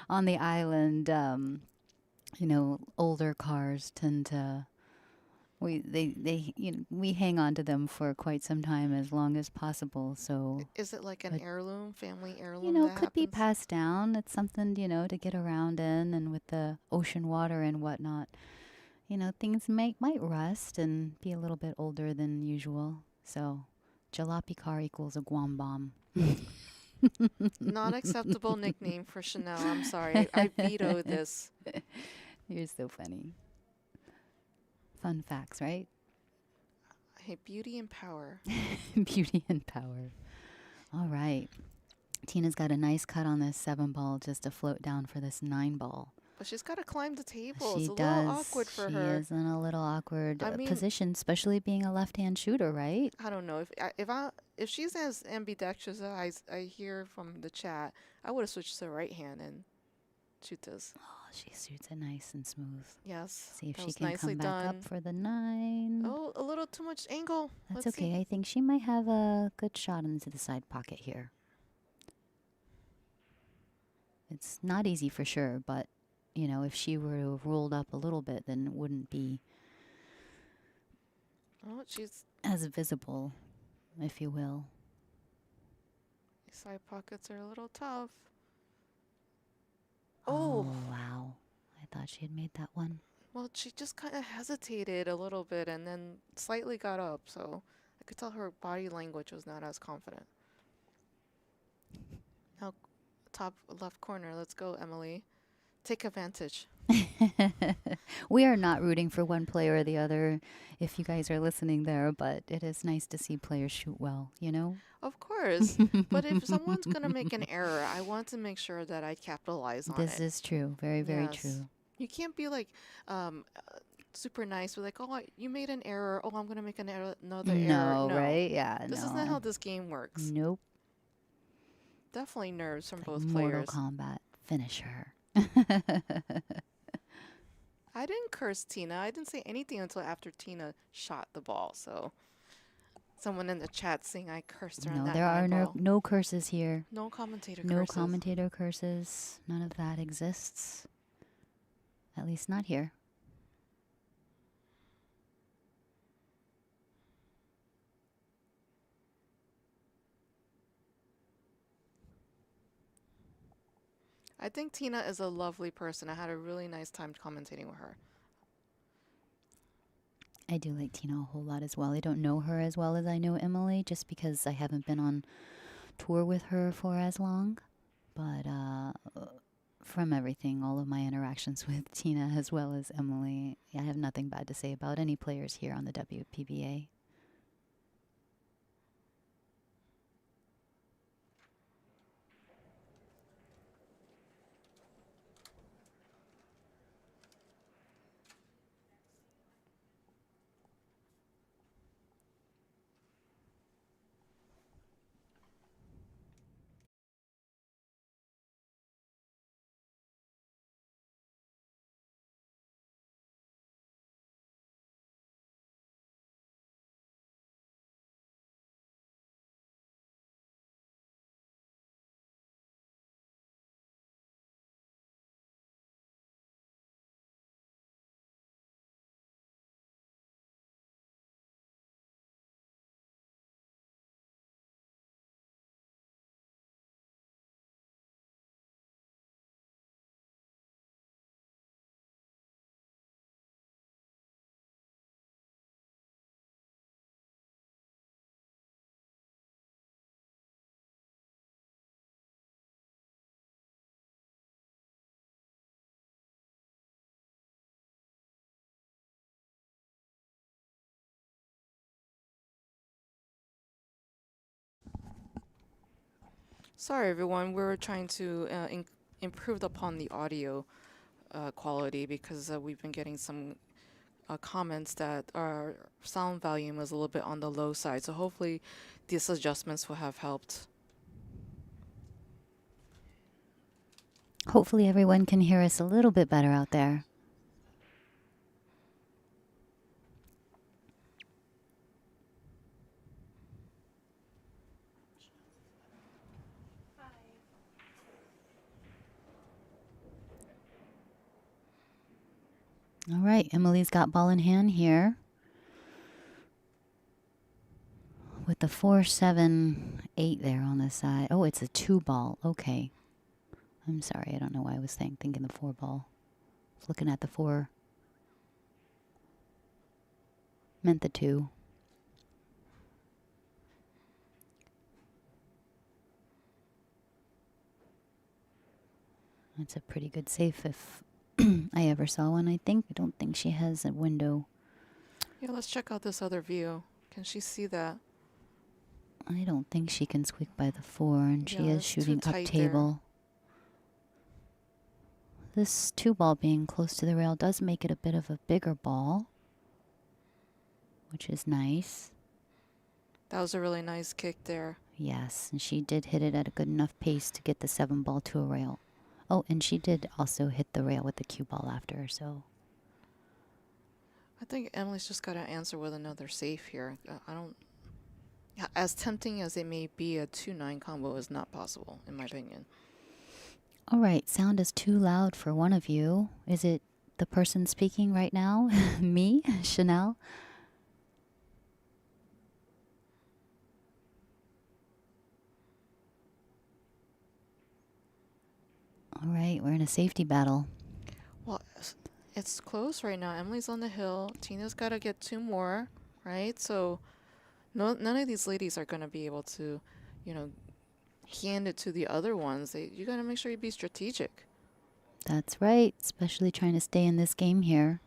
on the island, older cars tend to. We hang on to them for quite some time, as long as possible. So is it like an heirloom, family heirloom? That could be passed down. It's something to get around in, and with the ocean water and whatnot, things might rust and be a little bit older than usual. So jalopy car equals a Guam bomb. Not acceptable nickname for Chanel. I'm sorry. I veto this. You're so funny. Fun facts, right? Hey, beauty and power. Beauty and power. All right. Tina's got a nice cut on this 7 ball just to float down for this 9 ball. But she's got to climb the table. She It's a does. little awkward for she her. is in a little awkward I mean, position, especially being a left-hand shooter, right? I don't know if she's as ambidextrous as I hear from the chat, I would have switched to right hand and shoot this. Oh, she shoots it nice and smooth. Yes. See if that she was can nicely come back done. up for the 9. Oh, a little too much angle. That's Let's okay. see. I think she might have a good shot into the side pocket here. It's not easy for sure, but, you know, if she were to have rolled up a little bit, then it wouldn't be She's as visible, if you will. these side pockets are a little tough. Oh, wow. I thought she had made that one. Well, she just kind of hesitated a little bit and then slightly got up, so I could tell her body language was not as confident. Now, top left corner. Let's go, Emily. Take advantage. We are not rooting for one player or the other, if you guys are listening there, but it is nice to see players shoot well, you know? Of course. But if someone's going to make an error, I want to make sure that I capitalize on it. This is true. Very, very Yes. true. You can't be like super nice with like, oh, you made an error. Oh, I'm going to make another error. No, right? Yeah, This no. is not how this game works. Nope. Definitely nerves from It's both like players. Mortal Kombat. Finish her. I didn't curse Tina. I didn't say anything until after Tina shot the ball. So someone in the chat saying I cursed her on No, that there are ball. no curses here. No commentator No curses. commentator curses. None of that exists. At least not here. I think Tina is a lovely person. I had a really nice time commentating with her. I do like Tina a whole lot as well. I don't know her as well as I know Emily, just because I haven't been on tour with her for as long. But from everything, all of my interactions with Tina as well as Emily, I have nothing bad to say about any players here on the WPBA. Sorry, everyone. We were trying to improve upon the audio quality because we've been getting some comments that our sound volume was a little bit on the low side. So hopefully these adjustments will have helped. Hopefully everyone can hear us a little bit better out there. All right, Emily's got ball in hand here. With the 4-7-8 there on the side. Oh, it's a 2 ball. Okay. I'm sorry. I don't know why I was thinking the 4 ball. I was looking at the 4. Meant the 2. That's a pretty good safe if I ever saw one, I think. I don't think she has a window. Yeah, let's check out this other view. Can she see that? I don't think she can squeak by the 4, and she is it's too shooting up tight table. This 2 ball being close to the rail does make it a bit of a bigger ball, which is nice. That was a really nice kick there. Yes, and she did hit it at a good enough pace to get the 7 ball to a rail. Oh, and she did also hit the rail with the cue ball after, so. I think Emily's just got to answer with another safe here. I don't... As tempting as it may be, a 2-9 combo is not possible, in my opinion. All right, sound is too loud for one of you. Is it the person speaking right now? Me, Chanel? All right, we're in a safety battle. Well, it's close right now. Emily's on the hill. Tina's got to get 2 more, right? So none of these ladies are going to be able to, hand it to the other ones. You got to make sure you be strategic. That's right, especially trying to stay in this game here.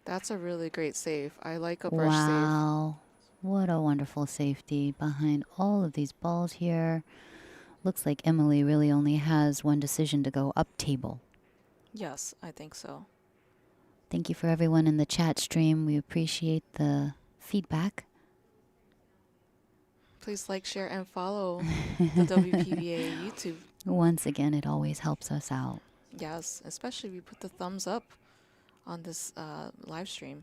That's a really great save. I like a brush save. Wow, what a wonderful safety behind all of these balls here. Looks like Emily really only has one decision to go up table. Yes, I think so. Thank you for everyone in the chat stream. We appreciate the feedback. Please like, share, and follow the WPBA YouTube. Once again, it always helps us out. Yes, especially if you put the thumbs up on this live stream.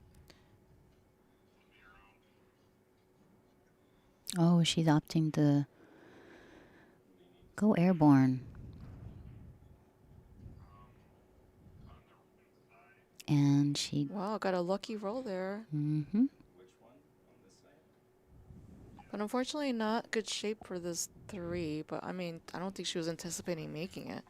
Oh, she's opting to go airborne. And she... Wow, got a lucky roll there. Mm-hmm. But unfortunately, not good shape for this 3. But, I mean, I don't think she was anticipating making it.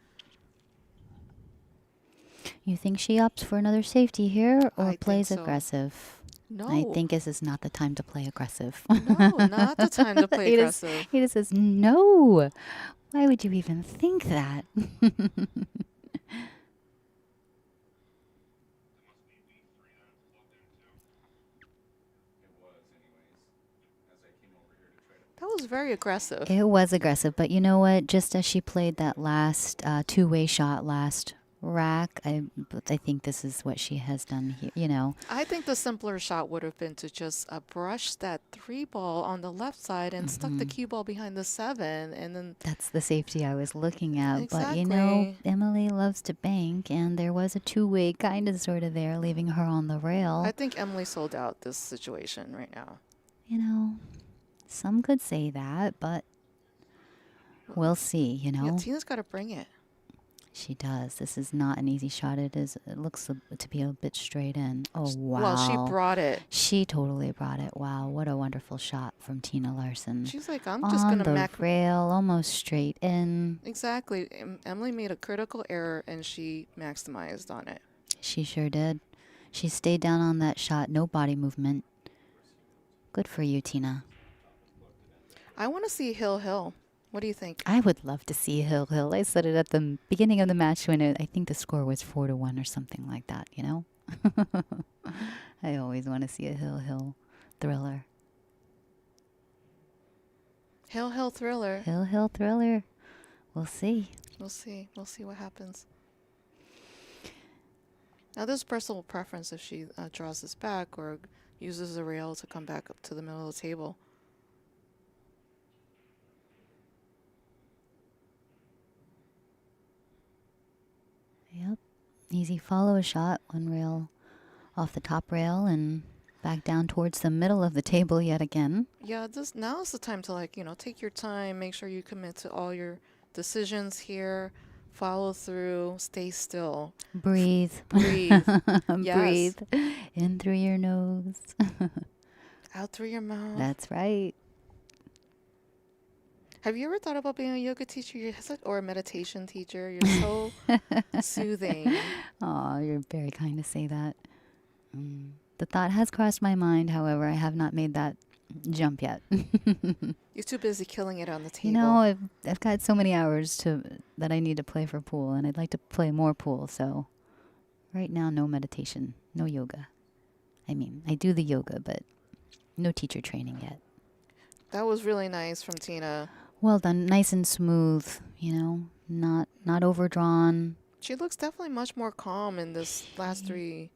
You think she opts for another safety here or plays so. aggressive? No. I think this is not the time to play aggressive. No, not the time to play aggressive. He just says, no. Why would you even think that? That was very aggressive. It was aggressive, but you know what? Just as she played that last two-way shot last rack, I think this is what she has done here, I think the simpler shot would have been to just brush that 3 ball on the left side and stuck the cue ball behind the 7, and then... That's the safety I was looking at. Exactly. But, Emily loves to bank, and there was a two-way kind of sort of there, leaving her on the rail. I think Emily sold out this situation right now. Some could say that, but we'll see, Yeah, Tina's got to bring it. She does. This is not an easy shot. It looks to be a bit straight in. Oh, wow. Well, she brought it. She totally brought it. Wow, what a wonderful shot from Tina Larsen. She's like, I'm just going to on the rail, almost straight in. Exactly. Emily made a critical error, and she maximized on it. She sure did. She stayed down on that shot. No body movement. Good for you, Tina. I want to see Hill. What do you think? I would love to see Hill. I said it at the beginning of the match when I think the score was 4-1 or something like that, I always want to see a Hill thriller. Hill thriller. Hill thriller. We'll see. We'll see what happens. Now, there's personal preference if she draws this back or uses the rail to come back up to the middle of the table. Yep. Easy follow shot. One rail off the top rail and back down towards the middle of the table yet again. Yeah, now is the time to take your time, make sure you commit to all your decisions here, follow through, stay still. Breathe. Yes. Breathe. In through your nose. Out through your mouth. That's right. Have you ever thought about being a yoga teacher or a meditation teacher? You're so soothing. Oh, you're very kind to say that. The thought has crossed my mind. However, I have not made that jump yet. You're too busy killing it on the table. You know, I've got so many hours that I need to play for pool, and I'd like to play more pool. So right now, no meditation, no yoga. I mean, I do the yoga, but no teacher training yet. That was really nice from Tina. Well done, nice and smooth. You know, not overdrawn. She looks definitely much more calm in this last three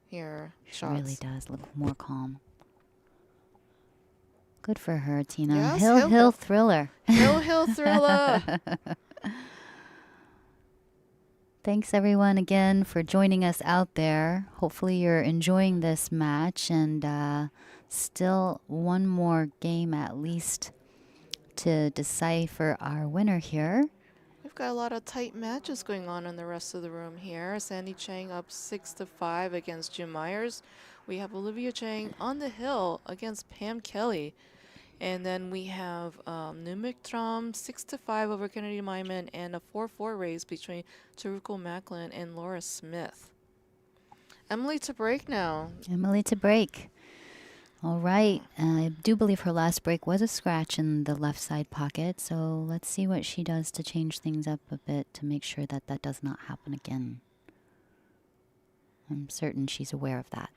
here shots. She really does look more calm. Good for her, Tina. Yes, Hill thriller. Hill thriller. Thanks, everyone, again for joining us out there. Hopefully you're enjoying this match, and still one more game at least to decipher our winner here. We've got a lot of tight matches going on in the rest of the room here. Sandy Chang up 6-5 against Jim Myers. We have Olivia Chang on the hill against Pam Kelly. And then we have Numik Tram 6-5 over Kennedy Myman, and a 4-4 race between Taruko Macklin and Laura Smith. Emily to break now. Emily to break. All right. I do believe her last break was a scratch in the left side pocket. So let's see what she does to change things up a bit to make sure that that does not happen again. I'm certain she's aware of that.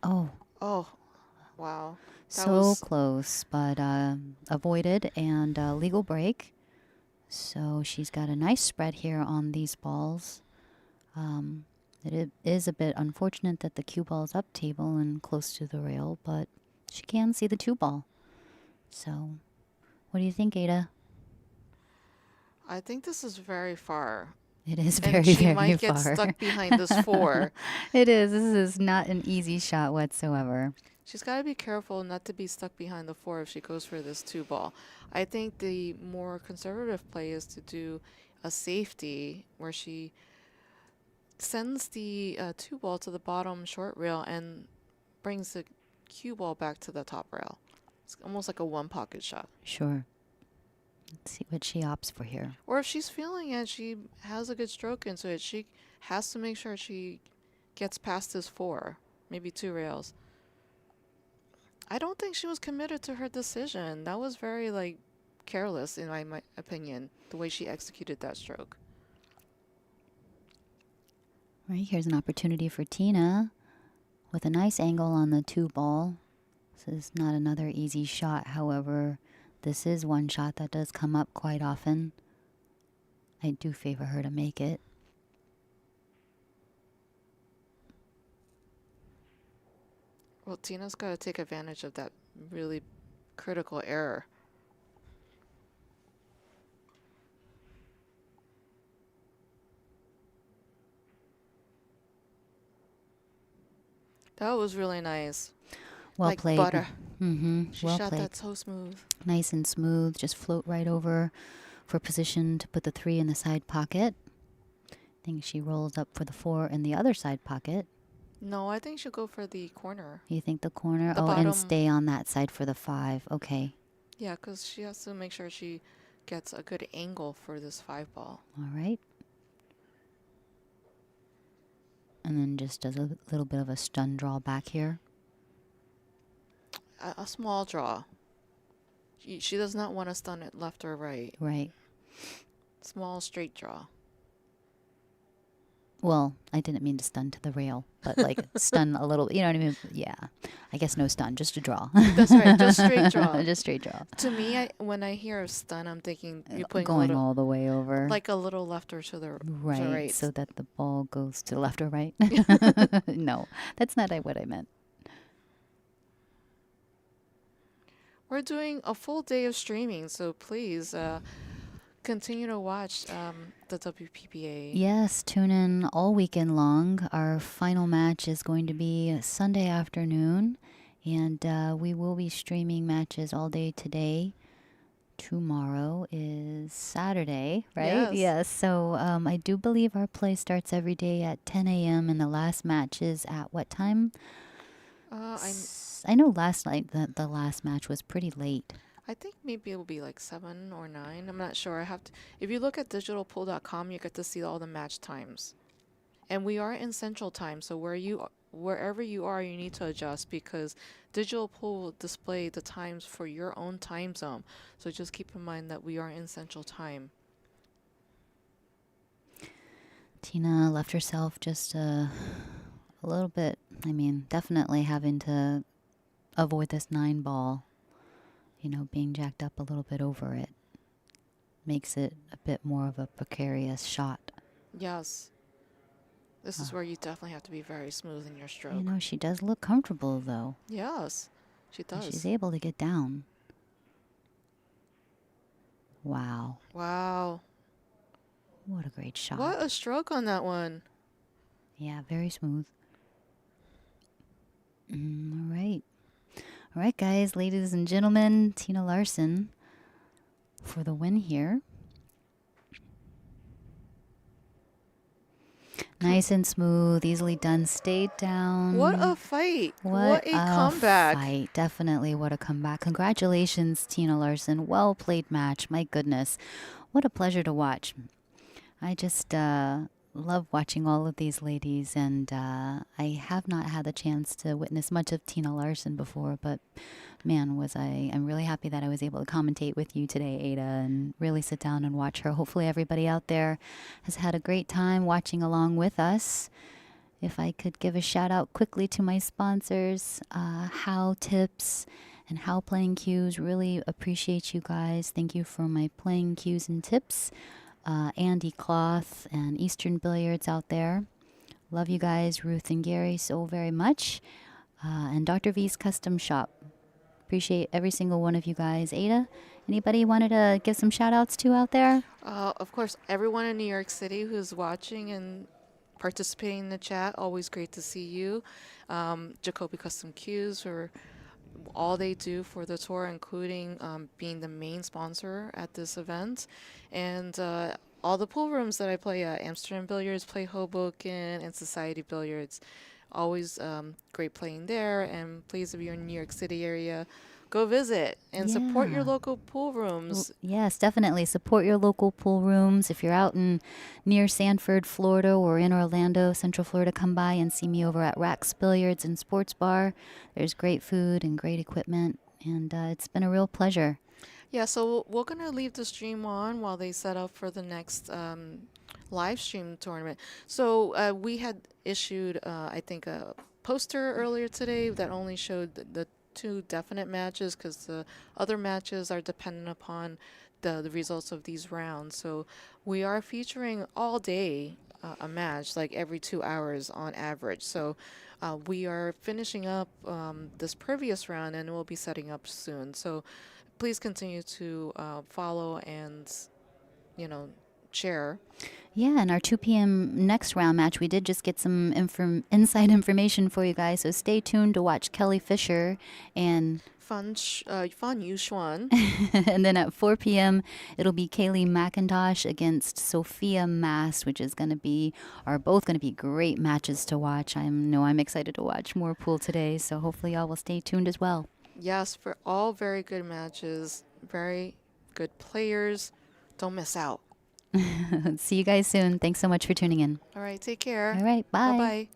Oh. Oh, wow. That So was close, but avoided, and legal break. So she's got a nice spread here on these balls. It is a bit unfortunate that the cue ball's up table and close to the rail, but she can see the 2 ball. So what do you think, Ada? I think this is very far. It is And very, she very might far. get stuck behind this 4. It is. This is not an easy shot whatsoever. She's got to be careful not to be stuck behind the 4 if she goes for this 2-ball. I think the more conservative play is to do a safety where she sends the 2-ball to the bottom short rail and brings the cue ball back to the top rail. It's almost like a one-pocket shot. Sure. Let's see what she opts for here. Or if she's feeling it, she has a good stroke into it. She has to make sure she gets past this 4, maybe 2 rails. I don't think she was committed to her decision. That was very, careless, in my opinion, the way she executed that stroke. Right, here's an opportunity for Tina with a nice angle on the 2-ball. This is not another easy shot, however. This is one shot that does come up quite often. I do favor her to make it. Well, Tina's got to take advantage of that really critical error. That was really nice. Well like played. Butter. Mm-hmm. She well shot played. that so smooth. Nice and smooth. Just float right over for position to put the 3 in the side pocket. I think she rolls up for the 4 in the other side pocket. No, I think she'll go for the corner. You think the corner? The oh, bottom. And stay on that side for the 5. Okay. Yeah, because she has to make sure she gets a good angle for this 5-ball. All right. And then just does a little bit of a stun draw back here. A small draw. She does not want to stun it left or right. Right. Small straight draw. Well, I didn't mean to stun to the rail, but stun a little, you know what I mean? Yeah. I guess no stun, just a draw. That's right, just straight draw. Just straight draw. To me, when I hear stun, I'm thinking you're putting going all the way over. Like a little left or to the right. So that the ball goes to left or right. No, that's not what I meant. We're doing a full day of streaming, so please continue to watch the WPBA. Yes, tune in all weekend long. Our final match is going to be Sunday afternoon, and we will be streaming matches all day today. Tomorrow is Saturday, right? Yes. So I do believe our play starts every day at 10 a.m. and the last match is at what time? I know last night the last match was pretty late. I think maybe it will be like 7 or 9. I'm not sure. I have to. If you look at digitalpool.com, you get to see all the match times. And we are in Central Time, so wherever you are, you need to adjust because Digital Pool will display the times for your own time zone. So just keep in mind that we are in Central Time. Tina left herself just a little bit, I mean, definitely having to avoid this 9 ball, being jacked up a little bit over it makes it a bit more of a precarious shot. Yes. This is where you definitely have to be very smooth in your stroke. She does look comfortable, though. Yes, she does. And she's able to get down. Wow. Wow. What a great shot. What a stroke on that one. Yeah, very smooth. All right. All right, guys, ladies and gentlemen, Tina Larsen for the win here. Nice and smooth, easily done, stayed down. What a fight. What a comeback. Fight. Definitely what a comeback. Congratulations, Tina Larsen. Well played match. My goodness. What a pleasure to watch. I just love watching all of these ladies, and I have not had the chance to witness much of Tina Larsen before, but man, I'm really happy that I was able to commentate with you today, Ada, and really sit down and watch her. Hopefully everybody out there has had a great time watching along with us. If I could give a shout out quickly to my sponsors, How Tips and How Playing Cues. Really appreciate you guys. Thank you for my playing cues and tips. Andy Cloth and Eastern Billiards out there. Love you guys, Ruth and Gary, so very much. And Dr. V's Custom Shop. Appreciate every single one of you guys. Ada, anybody wanted to give some shout outs to out there? Of course, everyone in New York City who's watching and participating in the chat, always great to see you. Jacoby Custom Cues for all they do for the tour, including being the main sponsor at this event. And all the pool rooms that I play at, Amsterdam Billiards, Play Hoboken, and Society Billiards. Always great playing there. And please, if you're in the New York City area, go visit and support your local pool rooms. Yes, definitely. Support your local pool rooms. If you're out near Sanford, Florida, or in Orlando, Central Florida, come by and see me over at Rax Billiards and Sports Bar. There's great food and great equipment, and it's been a real pleasure. Yeah, so we're going to leave the stream on while they set up for the next live stream tournament. So we had issued, I think, a poster earlier today that only showed the 2 definite matches because the other matches are dependent upon the results of these rounds. So we are featuring all day a match, like every 2 hours on average. So we are finishing up this previous round and we'll be setting up soon. So please continue to follow and, share. Yeah, and our 2 p.m. next round match, we did just get some inside information for you guys, so stay tuned to watch Kelly Fisher and Fan Yuxuan. And then at 4 p.m., it'll be Kaylee McIntosh against Sophia Mast, which is both going to be great matches to watch. I'm excited to watch more pool today, so hopefully y'all will stay tuned as well. Yes, for all very good matches, very good players. Don't miss out. See you guys soon. Thanks so much for tuning in. All right, take care. All right, bye. Bye-bye.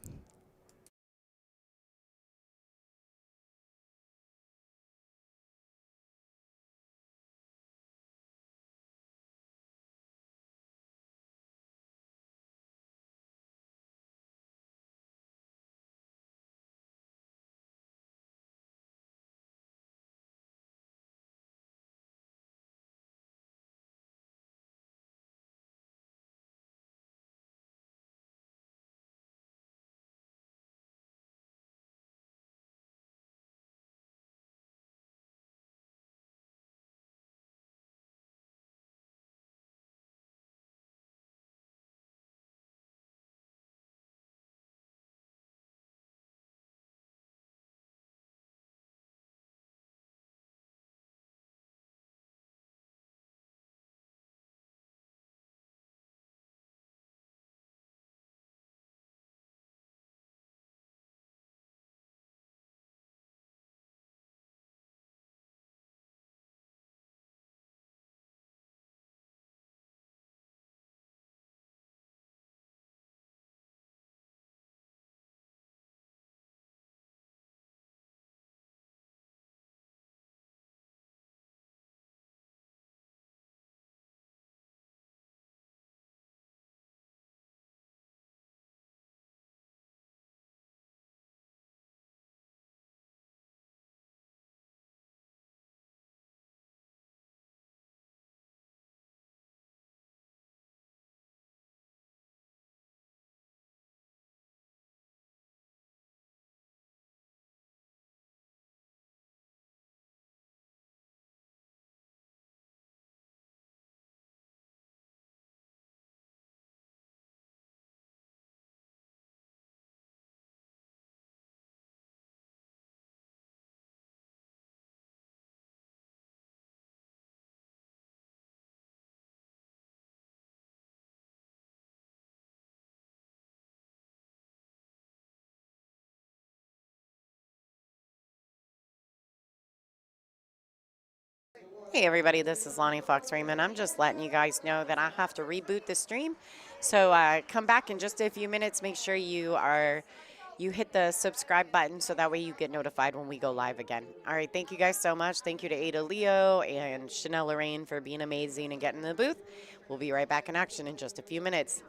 Hey everybody, this is Lonnie Fox Raymond. I'm just letting you guys know that I have to reboot the stream. So come back in just a few minutes. Make sure you hit the subscribe button so that way you get notified when we go live again. All right, thank you guys so much. Thank you to Ada Leo and Chanel Lorraine for being amazing and getting in the booth. We'll be right back in action in just a few minutes.